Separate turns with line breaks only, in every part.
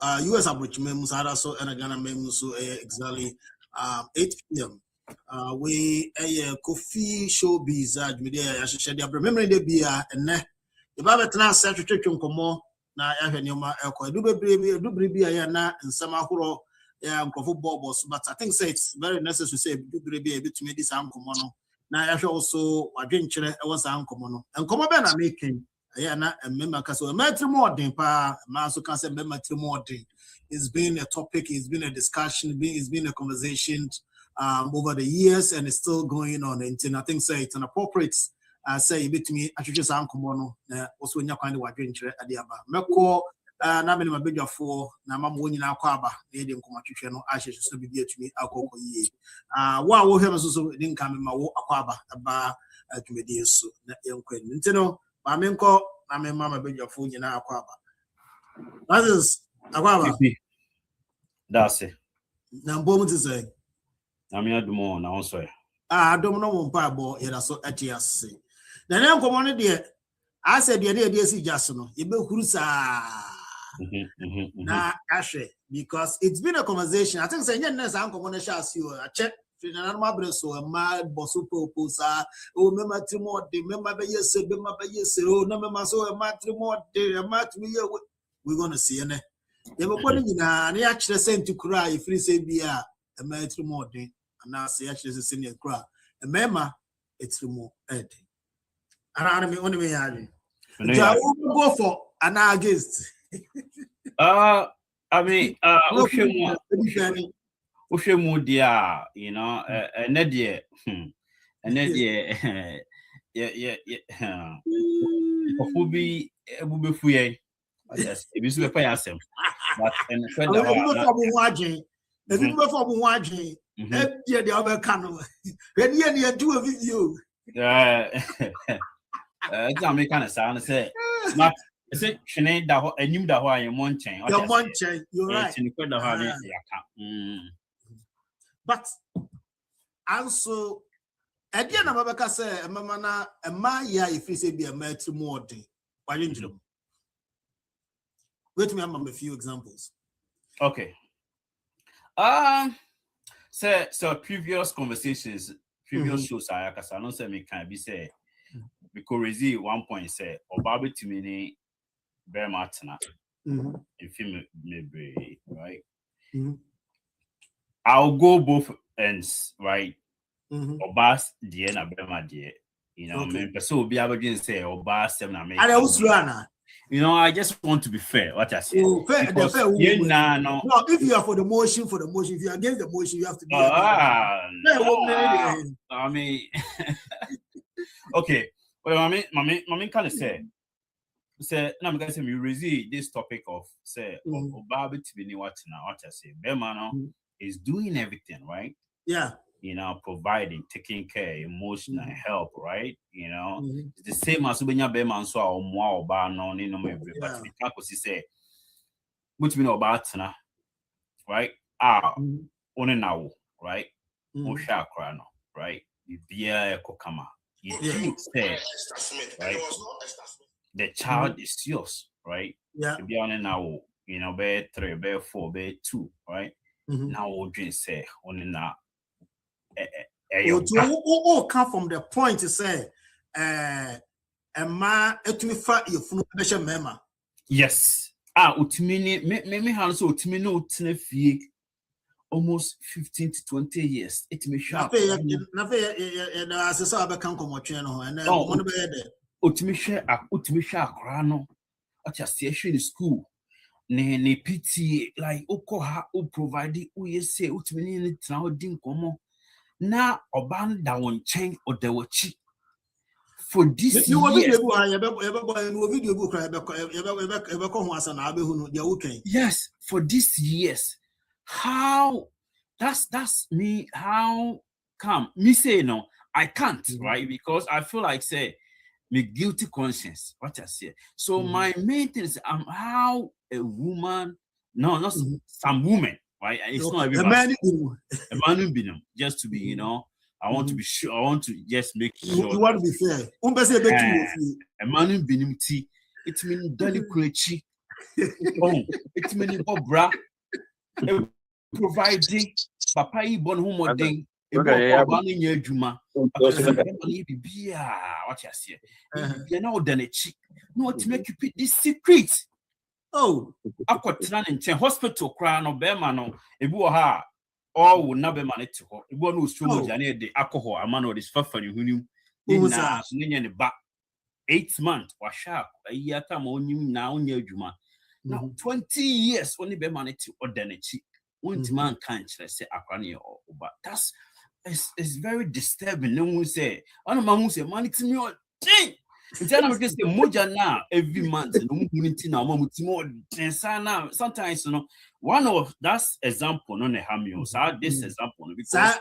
US Abuchime Musada so and Ghana Memusu exactly 8 p.m. We a coffee show bizarre media. I should remember the beer and the Babatana Secretary Chunkomo. Na ya nyoma ekwa do be ya na nsama horo ya nkofo bobos, but I think say it's very necessary to say do be a bit to me this ankomo no na ya also adwenkyere e was ankomo no enkomo be na making ya na member ka so matrimoden pa ma so can say matrimoden. It's been a topic, it's been a discussion, it's been a conversation over the years, and it's still going on. And I think say it's an appropriate say betumi atwetwe san komo no na oso nya kwan de wadwenkyere ade aba meko na me ma bedwafo na ma mo nyina akwa aba na de nkomo atwetwe no ahye so bibi atumi akoko yie wo hwe so de nka me ma wo akwa aba atwedi so na yenkwan ntino ba me nko na me ma bedwafo nyina akwa aba that is akwa aba
that's it
na mbom ti say
na me adumo na won so
adom no mo mpa abo yera so atiase na ne nkomo no de I said the idea is just no you be hurusa na ashe because it's been a conversation. I think say nya nessa nkomo no sha see o ache na normal breso e ma boso proposa o mema trimo de mema be yese o na mema so e ma trimo de e ma tumi ye we going to see ne ye be body nyina na ya kire sent kura e free say bia e ma trimo de na say ya kire senior kura e mema etrimo ed ara me oni me yaji go for an against
I mean Ushemu dia, you know, and that year, yeah, who be free. Yes, it is a payasem. But and
watching, if you were from watching, the other canoe, then you do a video.
It's not making a sound. Say, Mark, is it Shane that I knew that why you're munching?
You're munching, you're right. But also, again, I'm about to say, Mamma, a Maya, if you say be a metro more day, why didn't you? Wait me a few examples.
Okay. So previous conversations, previous shows, I don't say me can be said. Because 1 point say Obabe to me very much now. If you maybe right. I'll go both ends, right? Obas dear na bema dear. You know, me so be able to say Obas 7 America. You know, I just want to be fair. What I say.
No, if you are for the motion, if you are against the motion, you have to be.
I mean, okay. Well, I mean, kind of say, now I'm going to say, we resist this topic of say, Obabe to be what I say. Bema is doing everything, right?
Yeah.
You know, providing, taking care, emotional help, right? You know, it's the same as Ubenya Bema and so or Oba no, you know, but the can't say, which mean about now, right? On now, right? Osha Krano, right? Bia Kokama. You say, right? The child is yours, right?
Yeah.
To be on now, you know, bear 3, bear 4, bear 2, right? Now, what you say on now?
Come from the point to say, a man, it me fat your function member.
Yes. Utimini, me hands utimino tnefi almost 15 to 20 years. It me sharp. Utimisha Grano. I just see in school. Ne pity like Okoha who provided say utimini now didn't come. Now Oban da won chain or the watch for this yes, for this years. How that's me. How come me say no? I can't, right? Because I feel like say me guilty conscience. What I say. So my main thing is how a woman, not some woman, right? It's not everybody. A man who be them, just to be, you know. I want to be sure. I want to just make sure.
You want to be fair.
A man who be them tea. It means delicacy. Oh, it's many bobra. Providing papa yi bon ho modern. Ebo ba no nya adwuma. Money be what you say. You know done a chick. No to make you pick this secret. Oh, akotena nche hospital kra no be ma no ebi wo ha all will not be man to ho. Ebi no so mo jane de alcohol amano this fafa ni hunim. Na so nya ne ba 8 months wa sharp ayi aka ma onyim na onya adwuma. Now 20 years only be man to ordinary. One man can't say akwani or but that's it's very disturbing. No one say one man who say money to me or thing. Instead of just the moja now every month no community now more sometimes you know one of that's example no ne hamio so this example because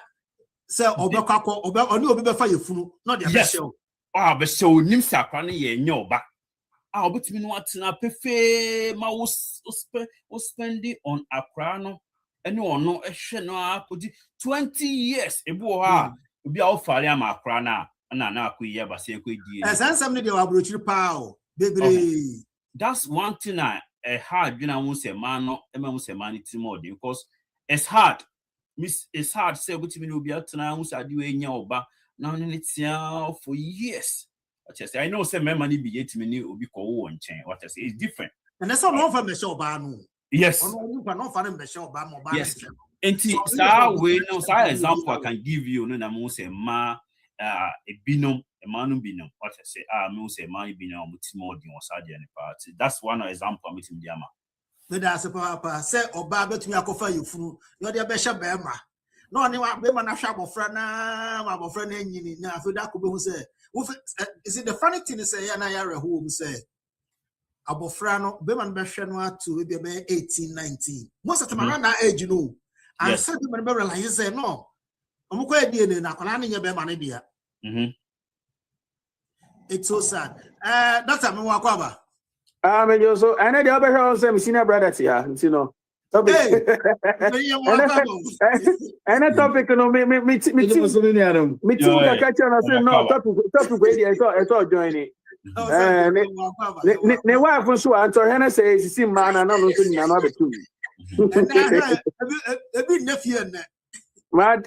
say obekako oni obi be fa yefunu not the show
be show nim sakwani ye nyoba obetimi no atena pefe ma wo spending on akra no ene ono ehwe no akodi 20 years ebu ha obi a ofare ama akra na akuyi abase akwedi
esansam ne de wabrochiri pao bebre
that's one thing I hard when I won't say man no ema won't say man timod because it's hard say obetimi no obi atena won't say adiwe nya oba na no netia for years. I know say my money be yet me obi ko wo nchen what I say it's different
and that's all for me show ba no
yes
no for me show ba mo ba
yes enti sa we no sa example I can give you no na mo say ma ebinom emanu binom what I say me say man binom mutimo odin osade any party that's one example meeting diama
me da se papa say oba betumi akofa yefunu no de be hye ba ma no ne wa be ma na hwa abofra na nyini na afida ko be hu say is it the funny thing is say ya na ya reho say abofra no be man be hwe no ato e be 18 19 most of the man na age no and said be man be realize say no omukọ edie na akwana nya be man dia it's so sad Dr. me wa kwaba
me so and the other one say me senior brother here you know topic and a topic no me too catch on say no topic we dey so join it ne wife so anto hena say sisi man na no so nyina no abetu
ebi nephew na
ma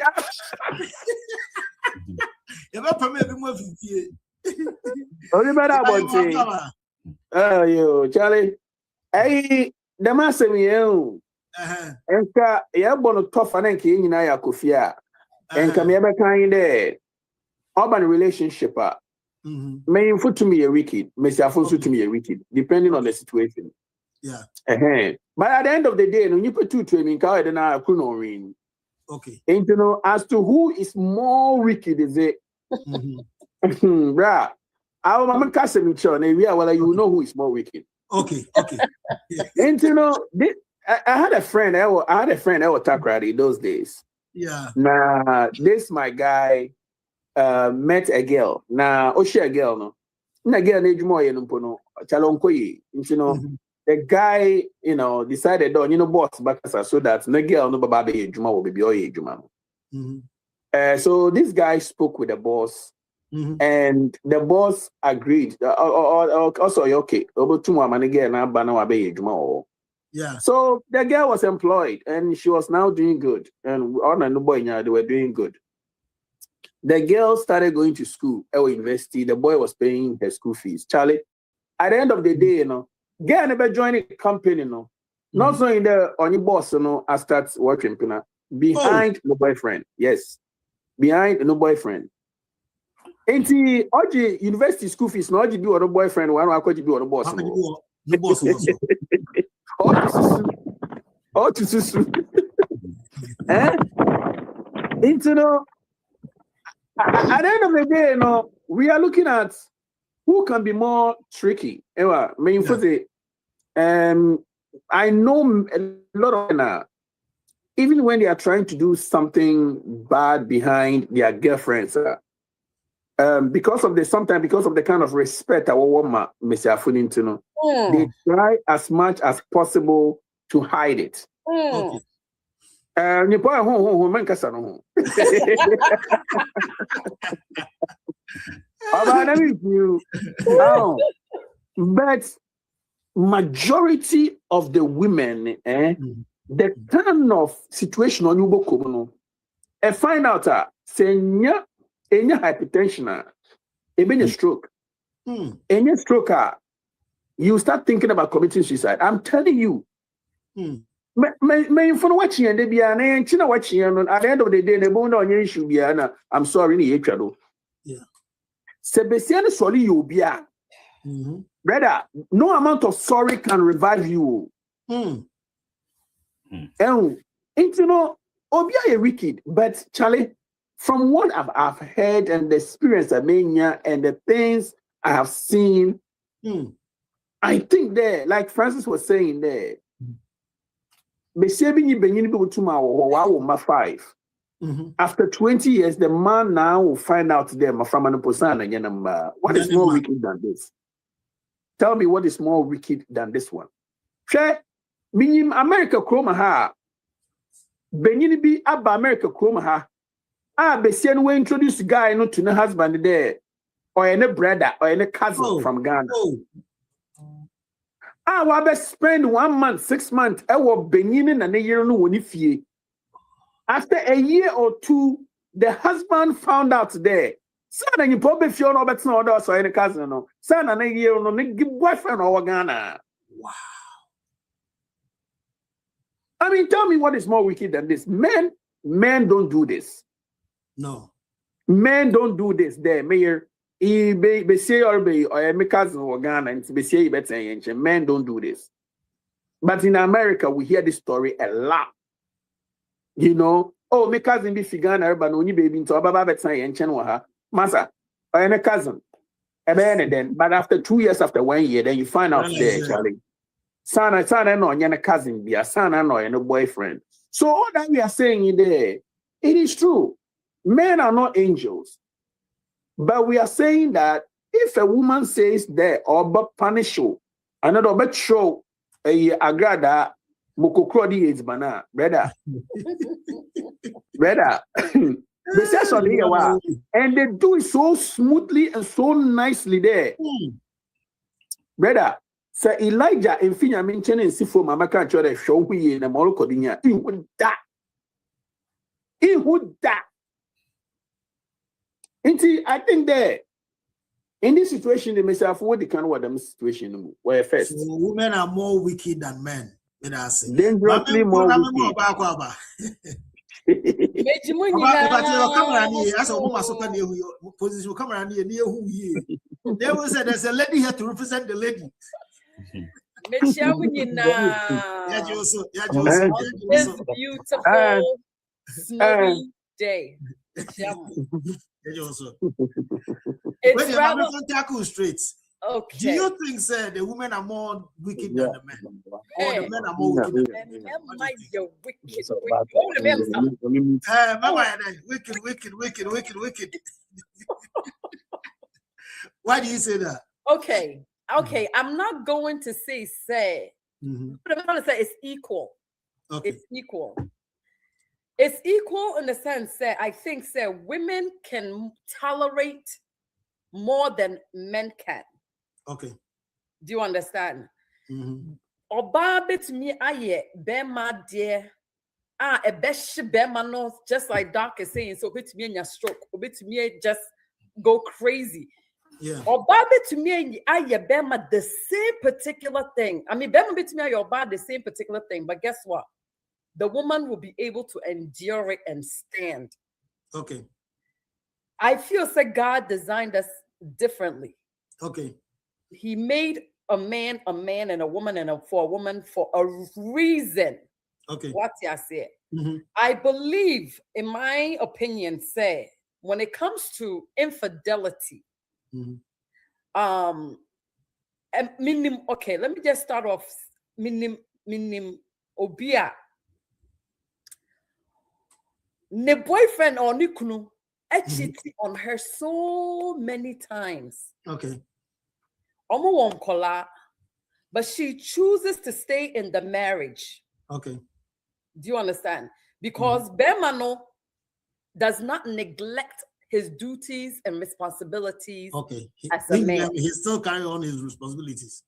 eba pame ebi mo fifie
only better about oh yo Charlie hey the master you enka ya bono tough na nke nyina ya kofia enka me be kan de urban relationship main foot to me a wicked Mr. Afonso to me a wicked depending on the situation but at the end of the day no you put two training ka de na akuno rin
okay
and you know as to who is more wicked is it bra our mama case me show na we are well you know who is more wicked
okay
and you know I had a friend I had a friend was Takrady those days nah this my guy met a girl na o share girl no na girl na edwuma ye no mpo no chalonkoyi you know the guy you know decided on you know boss bakasa so that na girl no baba be edwuma wo be o ye edwuma no so this guy spoke with the boss and the boss agreed also okay obotumu amane girl na ba na wa be edwuma wo so the girl was employed and she was now doing good and on and boy they were doing good. The girl started going to school at university. The boy was paying her school fees. Charlie, at the end of the day, you know, girl never joined a company, you know. Not so in the only boss, you know, I start working, you know, behind the boyfriend. Yes, behind the boyfriend. And the OG university school fees, no OG be on the boyfriend, one I could be on the boss.
No boss.
Oh, to susu. Into no. At the end of the day, you know, we are looking at who can be more tricky. I mean, for the I know a lot of them, even when they are trying to do something bad behind their girlfriends, because of the kind of respect our woman, Mr. Afunin, to know, they try as much as possible to hide it. But majority of the women, the kind of situation on Yubo Komono, and find out saying any hypertension, a stroke, any stroke, you start thinking about committing suicide. I'm telling you. Me for watching and they be an China watching and at the end of the day, the bone on your issue be I'm sorry, yeah. Sebastian sorry you be brother, no amount of sorry can revive you. And you know, Obia wicked, but Charlie, from what I've heard and the experience I made and the things I have seen, I think there, like Francis was saying there, after 20 years, the man now will find out them from an what is more wicked than this? Tell me what is more wicked than this one. Minim America Chroma ha. Benin be abba America Chroma ha. Besian we introduce guy no to the husband there, or any brother or any cousin from Ghana. Wabe spend 1 month, 6 months, Benin and a year no one if ye. After a year or two, the husband found out there. Son, and you probably feel no better no so any cousin no. Son and a year no give boyfriend or Ghana. Wow. I mean, tell me what is more wicked than this. Men don't do this.
No.
Men don't do this there, Mayor. Be say or my cousin or Ghana and be say better. Men don't do this. But in America, we hear this story a lot. You know, oh, my cousin be Ghana, but only baby into Baba better and Chenwaha. Massa, or my cousin. But after 2 years, after 1 year, then you find out there, Charlie. Son no yana cousin be a son no and a boyfriend. So all that we are saying in there, it is true. Men are not angels. But we are saying that if a woman says there or but punish you, another but show a agrada mukokrodi is bana, brother. Brother. They say so and they do it so smoothly and so nicely there. Brother. Sir Elijah in Finya mentioned in Sifo Mama can't show we in a Morocodinia. He would die. He would die. I think that in this situation, they may say, what they can what the situation where first.
So women are more wicked than men.
Dangerously more wicked.
They will say there's a lady here to represent the lady.
This beautiful snowy day.
It's rather tackle straight.
Okay.
Do you think, sir, the women are more wicked than the men? Or the men are more wicked than the men?
Men might be wicked.
Wicked. Why do you say that?
Okay. I'm not going to say, but I'm going to say it's equal. Okay. It's equal. It's equal in the sense that I think that women can tolerate more than men can.
Okay.
Do you understand? Oba bit me aye bema dear. A besh bema no, just like Doc is saying, so bit me in your stroke, bit me just go crazy.
Yeah.
Oba bit me aye bema the same particular thing. I mean, bema bit me aye oba the same particular thing, but guess what? The woman will be able to endure it and stand.
Okay.
I feel that God designed us differently.
Okay.
He made a man, and a woman, for a woman for a reason.
Okay.
What I say. I believe, in my opinion, say when it comes to infidelity, and minim. Okay, let me just start off. Minim obia. Ne boyfriend or nikunu cheated on her so many times.
Okay.
But she chooses to stay in the marriage.
Okay.
Do you understand? Because Bemano does not neglect his duties and responsibilities.
Okay.
As a man.
He's still carrying on his responsibilities.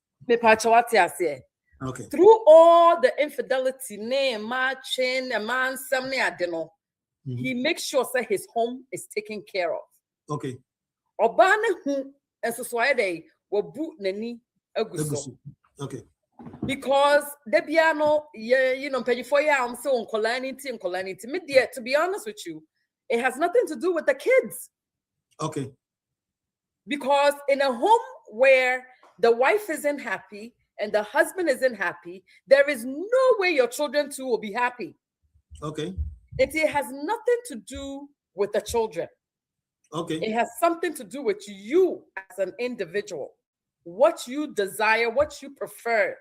Okay.
Through all the infidelity, matching, a man, something I don't know, he makes sure that his home is taken care of.
Okay.
Obana who and so they will boot nani aguso.
Okay.
Because Debiano, you know, pay for ya, I'm so on colonity. To be honest with you, it has nothing to do with the kids.
Okay.
Because in a home where the wife isn't happy and the husband isn't happy, there is no way your children too will be happy.
Okay.
It has nothing to do with the children.
Okay.
It has something to do with you as an individual, what you desire, what you prefer.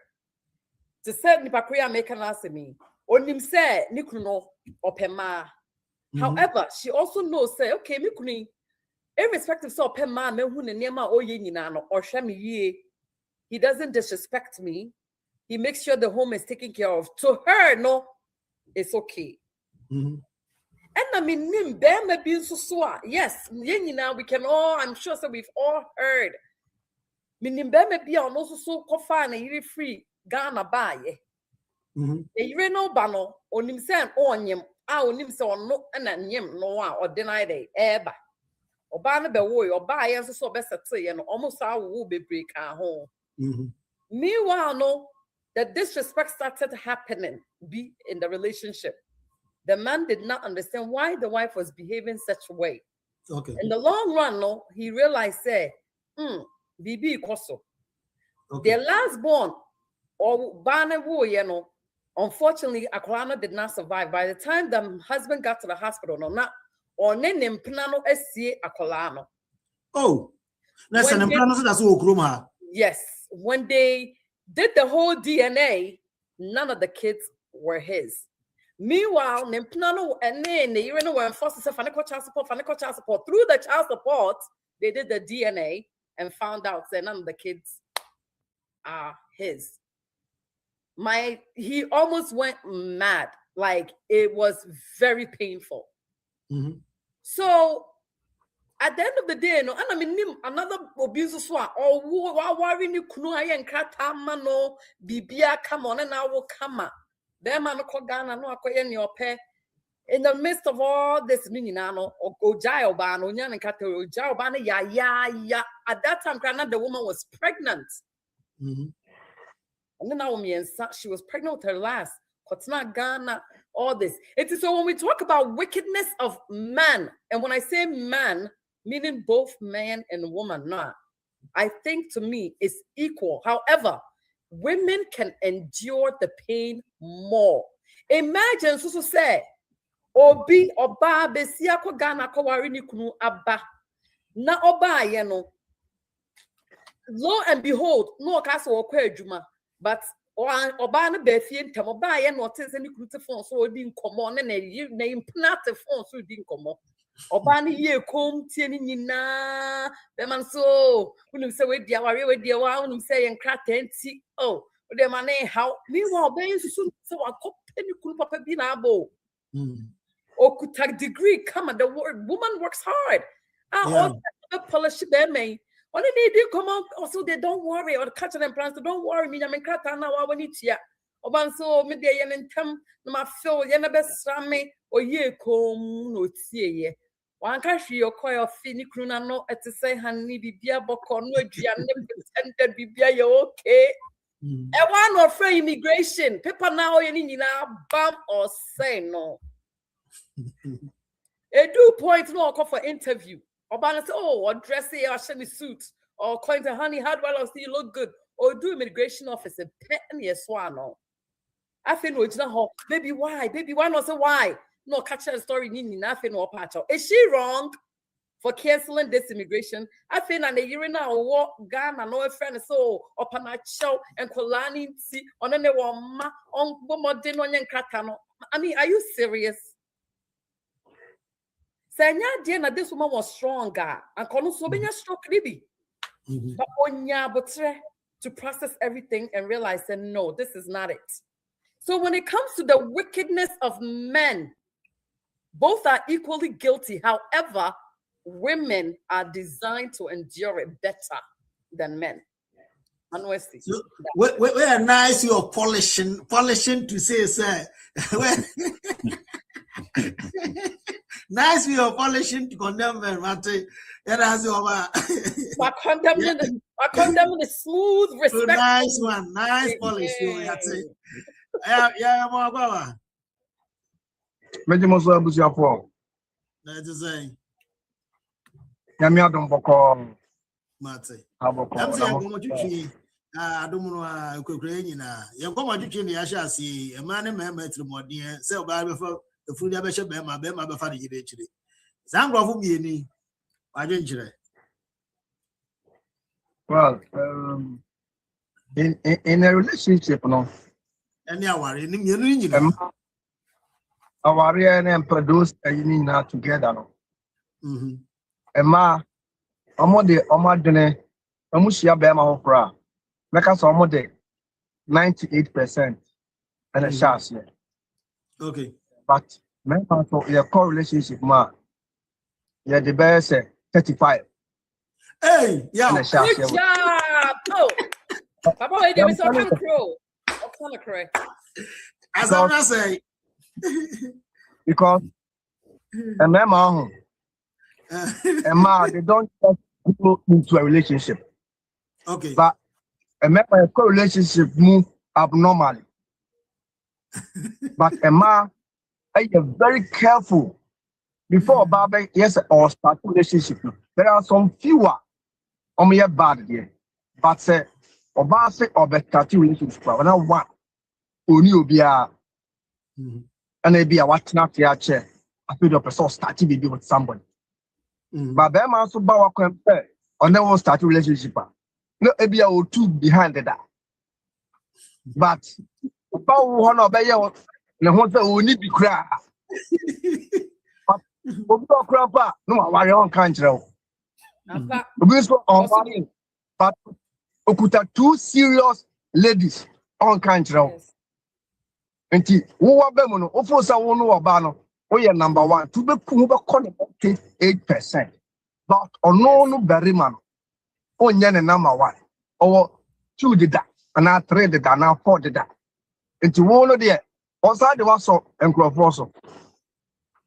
To say Nipakuya make an answer me. Onim say Nikuno opema. However, she also knows say, okay, Mikuni, irrespective so opema me hu ne niema oye nyina no or hwe me yie. He doesn't disrespect me. He makes sure the home is taken care of. To her, no, it's okay. And I mean, yes, we can all, I'm sure so we've all heard. Be on also so kofana you free Ghana buy. You know bano on him saying on him, on him so no and yim no or deny day eba. Or banner be way or buy and so best at say and almost our will be break our home. Meanwhile, no, the disrespect started happening be in the relationship. The man did not understand why the wife was behaving such a way.
Okay.
In the long run, no, he realized, say, Bibi Koso. Their last born, or Banawu, you know, unfortunately, Akwano did not survive. By the time the husband got to the hospital, no, not or Nenim Plano SC Akolano.
Oh, that's an implano that's all.
Yes. When they did the whole DNA, none of the kids were his. Meanwhile, Nimpnano and then you know when first financial child support through the child support, they did the DNA and found out that none of the kids are his. He almost went mad. Like it was very painful. So at the end of the day, no, and I mean another abuse or worry you kuno and kratama no bibia come on and I will come. In the midst of all this, at that time, the woman was pregnant. And then now she was pregnant with her last. Ghana, all this. It is so when we talk about wickedness of man, and when I say man, meaning both man and woman, not. I think to me it's equal. However, women can endure the pain more. Imagine so say obi oba besia ko Ghana ko wari ni kunu aba na oba ye no lo and behold no ka so okwa adwuma but oba no ba fie ntam oba ye no tense ni kunu te phone so odi nkomo na implant phone so odi nkomo oba ni ye kom tie ni nyina be man so unum se we dia wa unum se ye nkra tenti oh the man how meanwhile ben so any cool papa be na abo or could take degree come and the woman works hard all the polish them me only they do come out also they don't worry or catch them plans don't worry me I'm krata na wa wani tia oban so me de ye ntam na ma feel ye na be srame o ye kom no tie ye wan ka hwe your coil fini kruna no et say hanni bibia boko no aduane pretended bibia ye okay. And one or free immigration, people now you bam or say no. A do point no call for interview. Or balance, or dress here or send me suit or coin to honey, how do I see you look good? Or do immigration officer pet me a swan. I think it's not baby why not say why? No catch a story nothing or patch. Is she wrong for canceling this immigration? I think and the year now walk Ghana no friend so upon a show and Kolani see on any one on Bomodin on Kratano. I mean, are you serious? Sanya Diana, this woman was stronger and Kono Sobenya stroke ribi. But Onya Botre to process everything and realize that no, this is not it. So when it comes to the wickedness of men, both are equally guilty. However, women are designed to endure it better than men.
So, we are nice. You're polishing to say, sir. Nice. We are polishing to condemn them, Mate.
My condemn is smooth, respectful.
Nice one, nice polish. Yeah, more.
Mejimuso abusiafo.
Na to say.
Yami adom boko.
Mate.
Aboko.
I'm saying go twitwi. Adom no akwekure nyina. Ye go twitwi ne ya hya ase. E ma ne ma trimodien. Se oba be fa efuru dia be hye be ma be fa de yire chire. Zangrofo bieni. Adwenchire.
Well, in a relationship, no.
Any aware ni mienu nyina.
Aware and produce a union together, no. Emma, Omodene, Amushia Bema Opera, make us almost 98% and a chance.
Okay.
But member for your core relationship, ma, you're the best 35.
Hey, yeah.
Good job. Oh, Papa, there is a crow.
As I say,
because a member, they don't just go into a relationship.
Okay.
But a member relationship move abnormally. But a man, I am very careful before Baba, yes, or start relationship. There are some fewer on me bad here. But say Oba say or better relationship. When I want only obia and they be a what not your chair. I feel the person starting to be with somebody. But them also bow compare or never start a relationship. No, it be a two behind that. But about one of the ones that will need to cry. But grandpa, no, I don't control. But Okuta two serious ladies on control. And who are Bemono, Ofosa Wono Abano, we are number one, to be Kuba 8%. But on no Berryman, on Yan number one, or two did that, and I traded that, and I fought that. And to one of the outside the Wasso and Crofoso.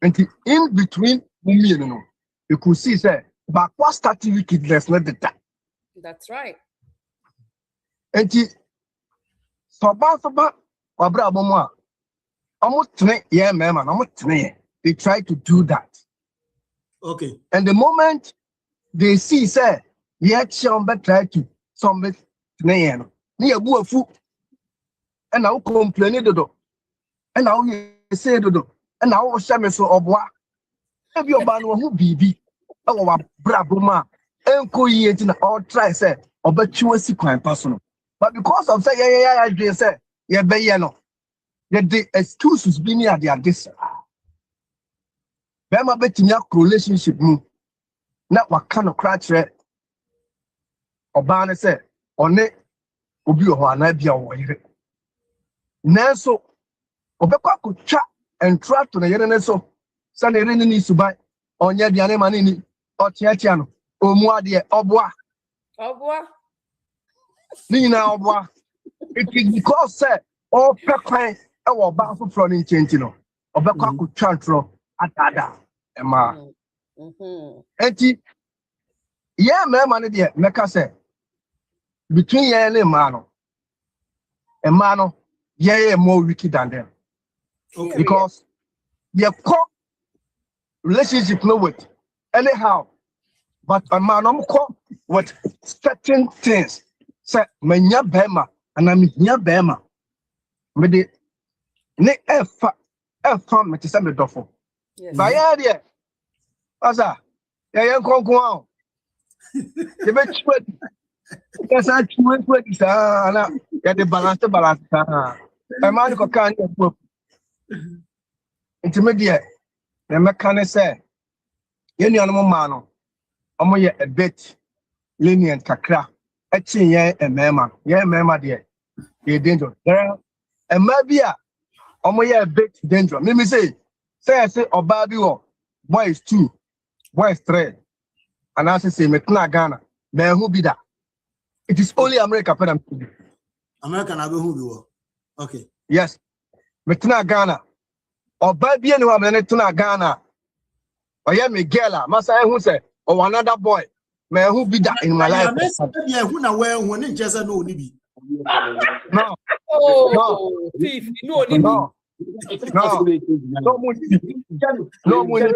And in between, you could see, say, but what started wickedness, not the time.
That's right.
And so about Abra Bomoa. Almost yeah, man, almost they try to do that.
Okay.
And the moment they see, say, yet somebody try to somebody near a fool. And now complain dodo. And now you say dodo. And now Shamus or bois. If your man who be our brabuma, Uncle Yetin or try say, or bet you a sequine personal. But because of say, yeah, say, yeah, bayano. The excuses being at their this. Bema betting your relationship, not what kind of crutch or banner said, or ne, Ubi or Anabia or Nanso, Obeka could chat and try to the Yereneso, Sunday needs to buy on Yadiane Manini or Tiatiano, or Muadia, or Bois. Nina Oboa. It is because, sir, all Pekine. Our baffle from in Chentino, or Bakaku Chantro at Ada, Emma. And yeah, man, dear, Mecca say between ye and a mano, ye more wicked than them.
Okay.
Because your core relationship no with anyhow, but a man with certain things. Say, Menya Bema, and I'm here Bema. Mede ne efa me te se me dofo ba ya de asa ya yen konkon a ye be chwe ya sa chwe sa na ya de balance sa e ma ko kan e pop intermediate na me kan se ye nu anum ma no omo ye a bit lenient kakra e chin ye emema de ye danger there e ma bia omo ye a bit dangerous. Me say oba bi wo boys 2, boys 3. And I say me tna Ghana, me who be that. It is only America.
American Abu. Okay.
Yes. Metna Ghana. Or baby anyone Metna Ghana. Or yeah, Miguel, Massa who said, or another boy. May who be that in my life?
Yeah, who know where when it just no nibi.
No.
Oh, thief. No,
no. No money.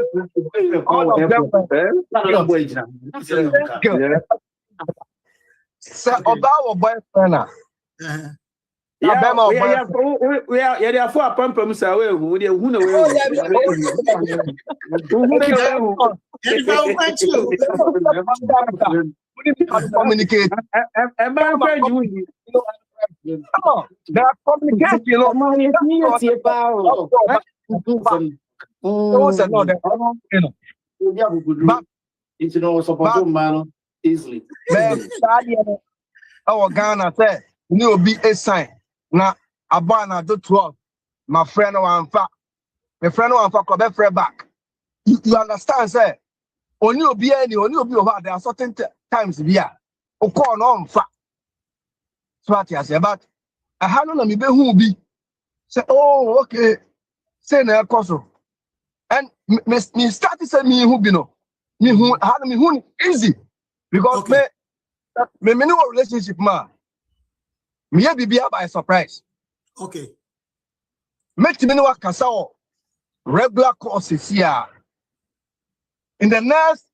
All of them. Sir, about our boyfriend.
Yeah, we are for a pump from Sawe, who know
communicate. There are communication,
easily.
Our Ghana said, "You be a sign." Now, Abana do 12. My friend, my friend, come back. You understand, sir? Only be any, only be over. There are certain times here. O call on fa. So what you say, but I had no me be who be. Say, oh, okay. Say na koso. And me start to say me who be no. Me who had me who easy because me no relationship man. Me be by surprise.
Okay.
Make me know kasa regular courses here. In the next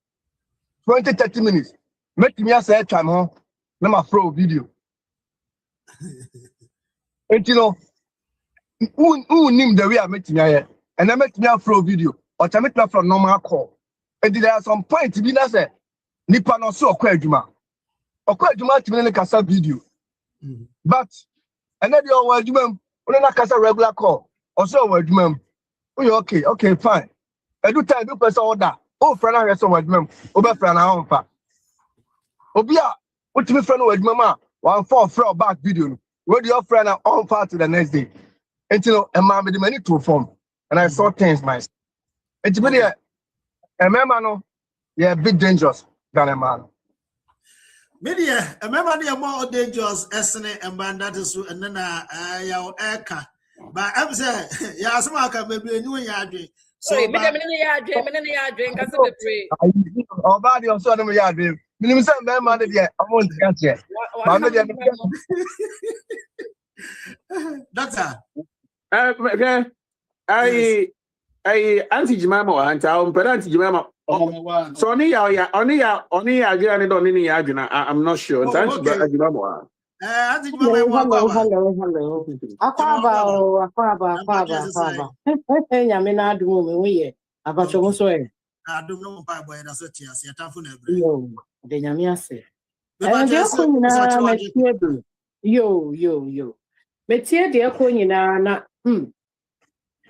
20-30 minutes, make me say time home. Let me throw video. And you know, who name the way I met me here, and I make me throw video, or I make me from normal call. And there are some point to be that say, nipa no so okwaduma to me kasa video. But and then your word, when I cast a regular call, also word, ma'am. Okay, fine. I do time, do person order. Oh, friend, I have some word, ma'am. Over friend, I own fat. Obia, what me friend word, mama? 1 4 back video. Where your friend are on fat to the next day. And you know, a man with the money to form. And I saw things myself. It's really a man, no, yeah, big dangerous than a man.
Media, remember they are more dangerous, esne and bandatus, and then your eka. But I'm saying, yeah, some can be new yard.
Sorry, me drink, as a free.
Or body or so, I'm yard. Minimum man, I won't catch it.
Doctor,
I anti-Jimama and our parent Jimama. So only ya don't any argument. I'm not sure.
Hello. Akwaba. Nyamina du me abacho mo so e.
Adum no pa boy na so tia se atamfo na ebre.
Yo, de nyame ase. De ko nyina metie do. Yo. Metie de ko nyina na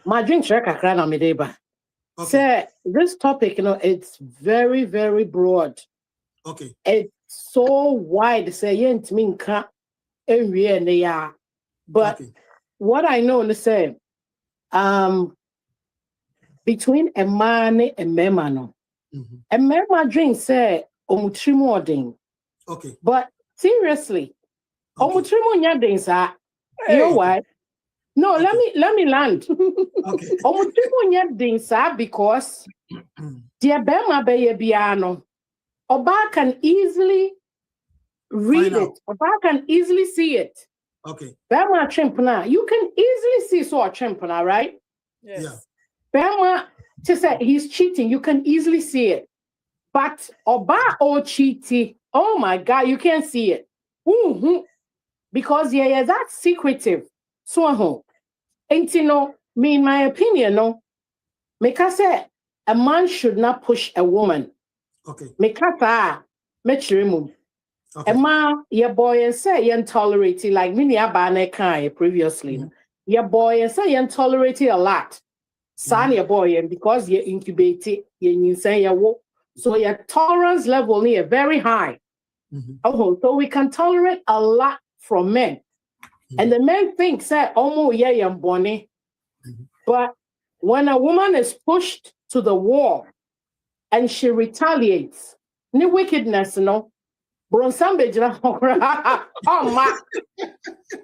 my drink share kakra na me dey ba. So this topic, it's very, very broad.
Okay.
It's so wide. Say yent minka area. But what I know is say between a man and memano. A mema drink say omutrimo.
Okay.
But seriously, omutrimo nyadin sa you know what? No, let me land.
Okay.
Because the Bema Baye Biano, Oba can easily read it. Oba can easily see it.
Okay.
Bema Chimpana, you can easily see so a Chimpana, right?
Yes.
Yeah.
Bema to say he's cheating, you can easily see it. But Oba or cheating, oh my God, you can't see it. Because that's secretive. So and me in my opinion, Meka say a man should not push a woman.
Okay.
Meka mechirimu.
Okay.
A man, your boy and say you tolerate it like mini abane kai previously. Your boy and say you tolerate it a lot. Son your boy and because you incubate it, you say so your tolerance level is very high. So we can tolerate a lot from men. And the men think, say, bonny. But when a woman is pushed to the wall and she retaliates, no wickedness, Bronsam bejina oh ma.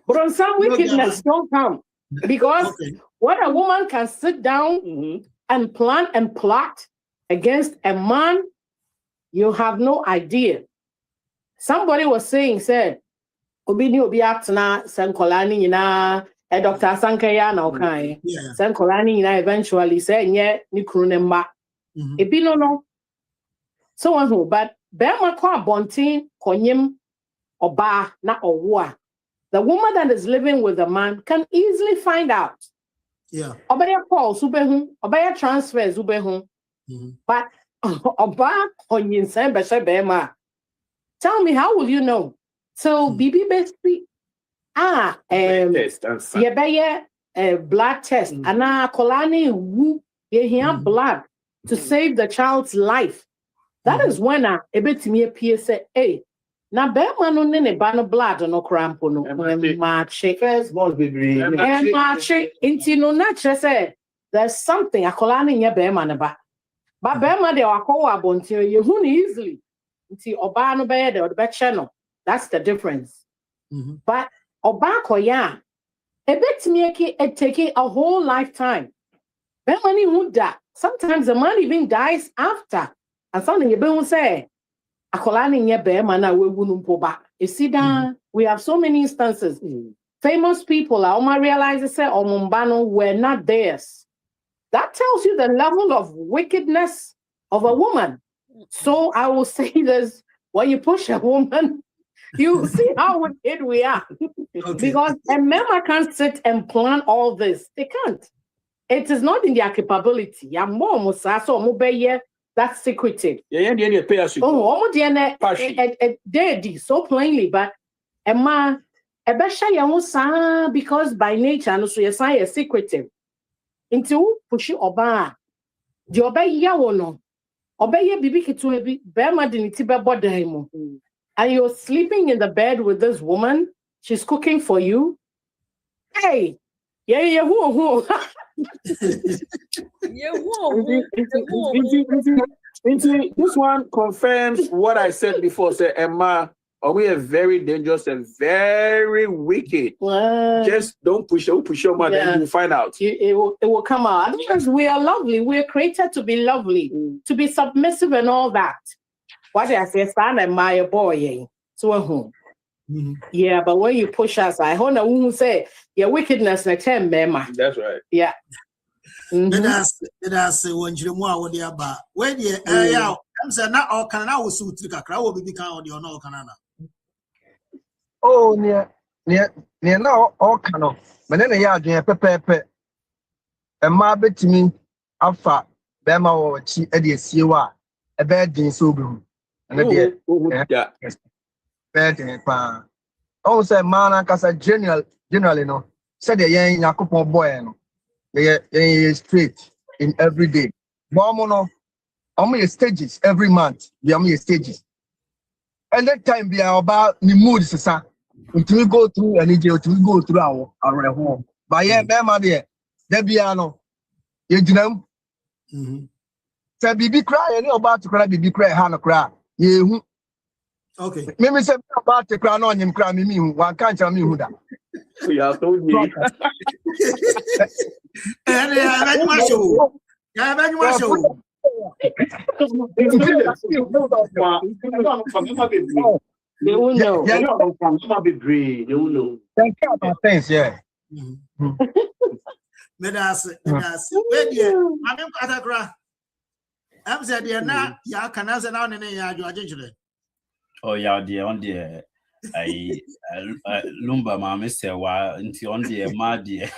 Bronsam wickedness don't come. Because when a woman can sit down and plan and plot against a man, you have no idea. Somebody was saying, said, Obini obi atna Sankolani na Dr. Sankaya na okai. Sankolani na eventually said, nye ni krunemba. Ebi no. So on who, but Bema kwa bontin konyim oba na owa. The woman that is living with a man can easily find out.
Yeah.
Obaya call subehu, obaya transfer subehu. But oba konyin sen beshe bema. Tell me, how will you know? So BB basically yebeye blood test. Ana kolani wu ye blood to save the child's life. That is when ebetimi appear say, hey. Na bema no ne ba no blood no crampo no match first born baby match inti no na chere say there's something akola ne nya bema ne ba bema de akọwa abontin ye hu ni easily inti oba no be de be che no. That's the difference. But oba koya ebetimi it take a whole lifetime. Bema ni hu da. Sometimes the man even dies after, and something you be say you see that we have so many instances. Famous people, I realize say Omumbano were not theirs. That tells you the level of wickedness of a woman. So I will say this: when you push a woman, you see how wicked we are. Because a man can't sit and plan all this. They can't. It is not in their capability. That's secretive. They so plainly, but Emma, because by nature, and so yes, I is secretive. Into pushi oba, the obey yawono, obey bibi kitu bema dinitiba bodahimo, and you're sleeping in the bed with this woman. She's cooking for you. Hey, who.
This one confirms what I said before. Say Emma, we are very dangerous and very wicked. Just don't push your man, then you'll find out.
It will come out. Because we are lovely. We are created to be lovely, to be submissive and all that. What I say, son, Emma, boy, so yeah, but when you push us, I want to say your wickedness next time, Mema.
That's right.
Yeah.
That's when you want the about when you I'm saying not all can now suit the crowd will be count or no canana.
Oh, near now all cano. But then a yard near Pepe and my bet to me alpha Bema or Chi Eddie Siwa a bad din so blue. And a bad in pan. Oh, say man, because generally no said the young Yakupo boy. Yeah, straight in every day. Bomono, only stages every month. We are stages. And that time we are about the mood, sir. Until we go through and until we go through our home. But yeah, mama dear, there be no. You know, say baby cry, and about to cry, baby cry, Hannah cry. Yeah,
okay.
Maybe say about to cry on him, cry me, one can't tell me who that.
We have told me.
They will know.
They will know.
Thank you about things, yeah.
Medasi. Where dear, I'm Atagra. I'm said, dear, now, ya can answer now in a
oh, yeah, dear, on dear. I lumber mamma say why until on the ma dear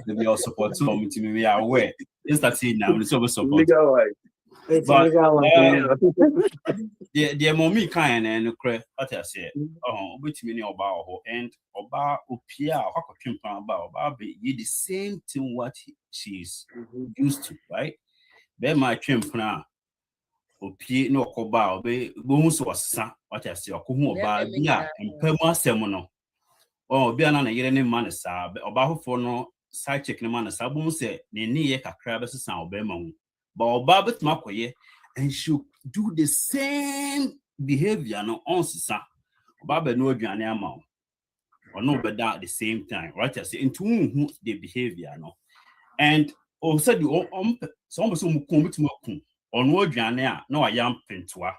to be all support to me to be aware. Is that it now? It's over support. But the mommy kind and cray what I say. Oh, which meaning about and about Opia or about be the same thing what she's used to, right? Then my chimp now. Opie no koba obe bomuso wasa what I say okohu oba bia mpamu asem no oh bia na yere ne man sa oba hofo no side check ne man sa bomu se ne niye kakra be sesa oba ma hu but oba betuma koye and she do the same behavior no on sisa Baba no aduane ama or no better at the same time, right? I say into the behavior no, and also the some person come to me on what aduane no I am pentoa.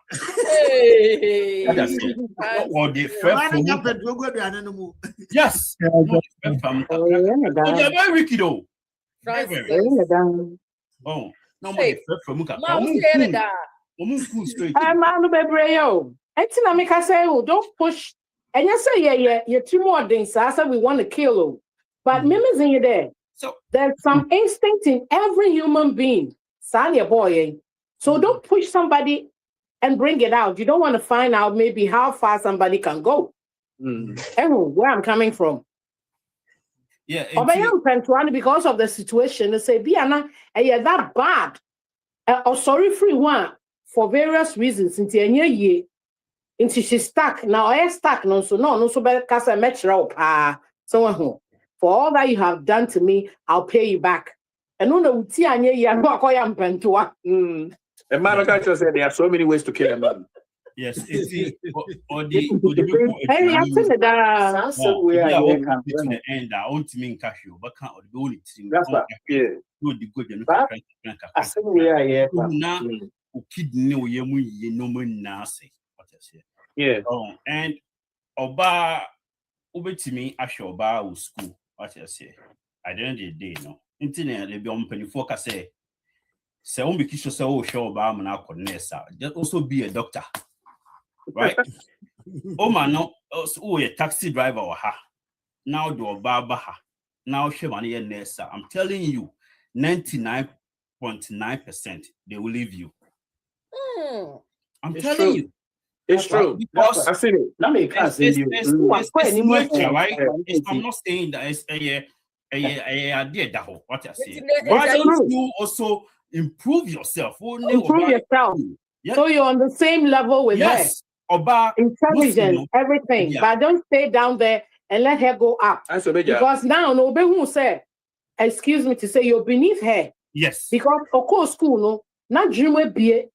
Or the yes, they're very wicked though. Oh, no money from straight.
I'm don't push. And you say, you're too more things. I said we want to kill. But Mimi's in you there.
So
there's some instinct in every human being. Sally boy. So don't push somebody and bring it out. You don't want to find out maybe how far somebody can go. And where I'm coming from.
Yeah.
Because of the situation, they say, Biana, you're that bad. Or sorry, free one for various reasons. Into she's stuck. Now I stuck. No, so better cast a metro. Someone home. For all that you have done to me, I'll pay you back. And no, no,
A man said there are so many ways to kill a man.
Yes, it's the end. I want to mean cash you, but can't the only thing.
That's right. Yeah.
And Oba to me, I show Oba school. What I say. At the end of the day, no. Internet, they be on penny focus say. Say, on be kisho say, oh, show Oba man out Nessa. Just also be a doctor. Right? Oh man, no, oh, a taxi driver or ha. Now do a barber ha. Now she money and Nessa. I'm telling you, 99.9% they will leave you. I'm telling you.
It's true. Because I've seen it. Let me
it's right? I'm not saying that it's a what I say. Why don't you also improve yourself?
Improve yourself. Yeah. So you're on the same level with her.
Oba,
intelligence, everything. Yeah. But don't stay down there and let her go up. Because now Obe who say, excuse me to say, you're beneath her.
Yes.
Because of course school, no, not dream will be it.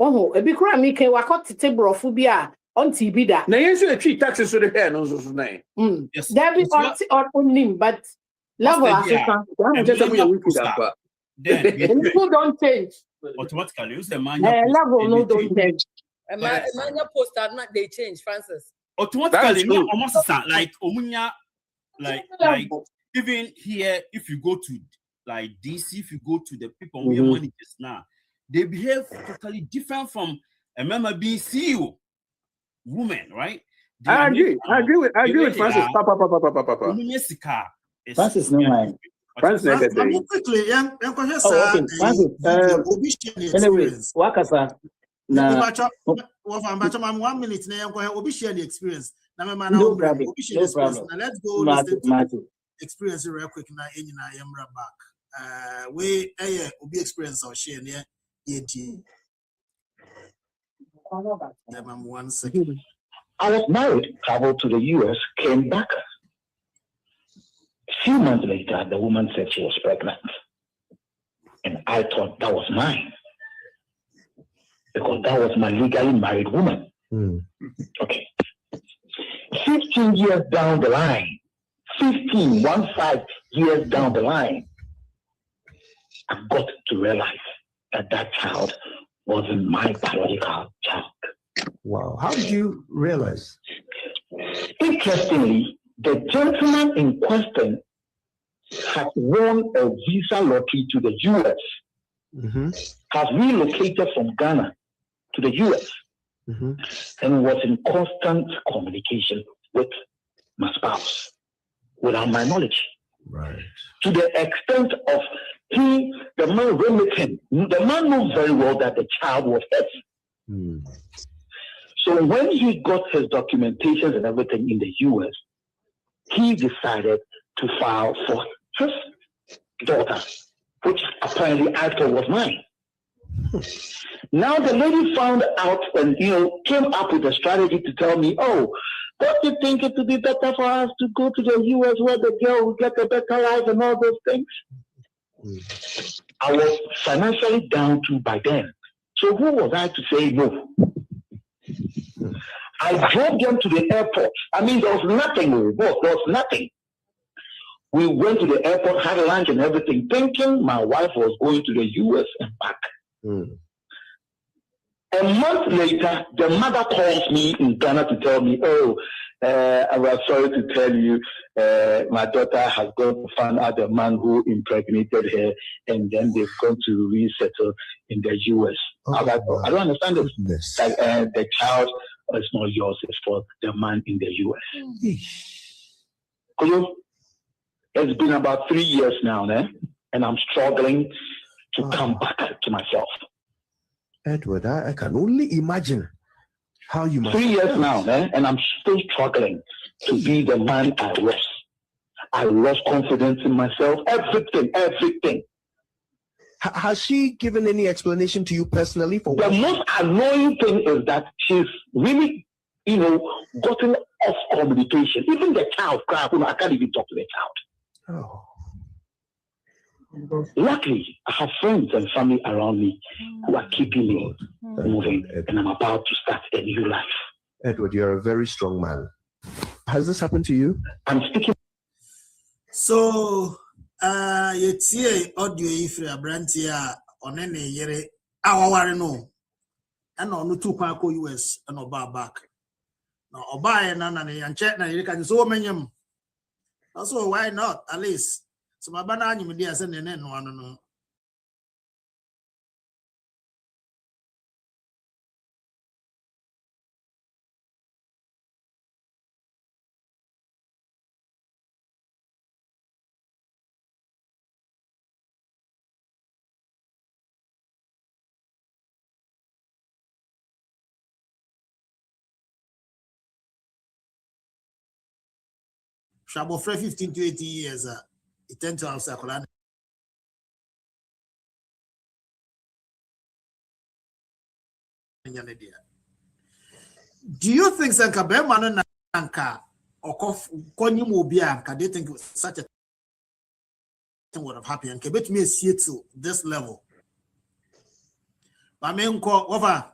Oh, a big crime, me can walk out to table of phobia on TV that.
Now, you should treat taxes to the hair, no,
yes. There be on him, but level people don't change.
Automatically, use the man.
Level no don't change.
A man post are not they change, Francis.
Automatically, almost like Omunya, like even here, if you go to like DC, if you go to the people we have money just now. They behave totally different from a member being CEO woman, right?
I agree with Francis.
Francis, no mind. Francis,
quickly, young
Francis. Anyway, Wakasa.
Now, 1 minute. Now, I'm share the experience. Now, no problem. Now, let's go listen to experience real quick. Now, in back. We obi experience our share here. 1 second.
I was married, traveled to the US, came back. A few months later, the woman said she was pregnant. And I thought that was mine. Because that was my legally married woman. Okay. 15 years down the line, 15 years down the line, I got to realize that child wasn't my biological child.
Wow. How did you realize?
Interestingly, the gentleman in question had won a visa lottery to the US, has relocated from Ghana to the US, and was in constant communication with my spouse without my knowledge.
Right.
To the extent of the man remitting. The man knew very well that the child was his. So when he got his documentations and everything in the US, he decided to file for his daughter, which apparently I thought was mine. Now the lady found out and came up with a strategy to tell me, oh, don't you think it would be better for us to go to the US where the girl will get a better life and all those things? I was financially down to by then. So who was I to say no? I drove them to the airport. I mean, there was nothing. There was nothing. We went to the airport, had lunch and everything, thinking my wife was going to the US and back. A month later, the mother calls me in Ghana to tell me, I was sorry to tell you, my daughter has gone to find out the man who impregnated her, and then they've gone to resettle in the US. I don't understand this. Like, the child is not yours, it's for the man in the US. It's been about 3 years now, and I'm struggling to come back to myself.
Edward, I can only imagine how you must.
3 years now, and I'm still struggling to be the man I was. I lost confidence in myself, everything.
Has she given any explanation to you personally for
the most annoying thing is that she's really, gotten off communication. Even the child, I can't even talk to the child.
Oh.
Luckily, I have friends and family around me who are keeping me moving, and I'm about to start a new life.
Edward, you're a very strong man. Has this happened to you?
I'm speaking.
So, you audio if you are brantia on any year, our no, and on 2 Paco US and Oba back. Now, Oba and check now, you can so many. Also, why not? At least. So my banana you media send no. Shabo for 15 to 80 years. It tends to have circular. Do you think Sanka man Nanka or Konimobia? They think such a thing would have happened? And Quebec me see to this level. But men call over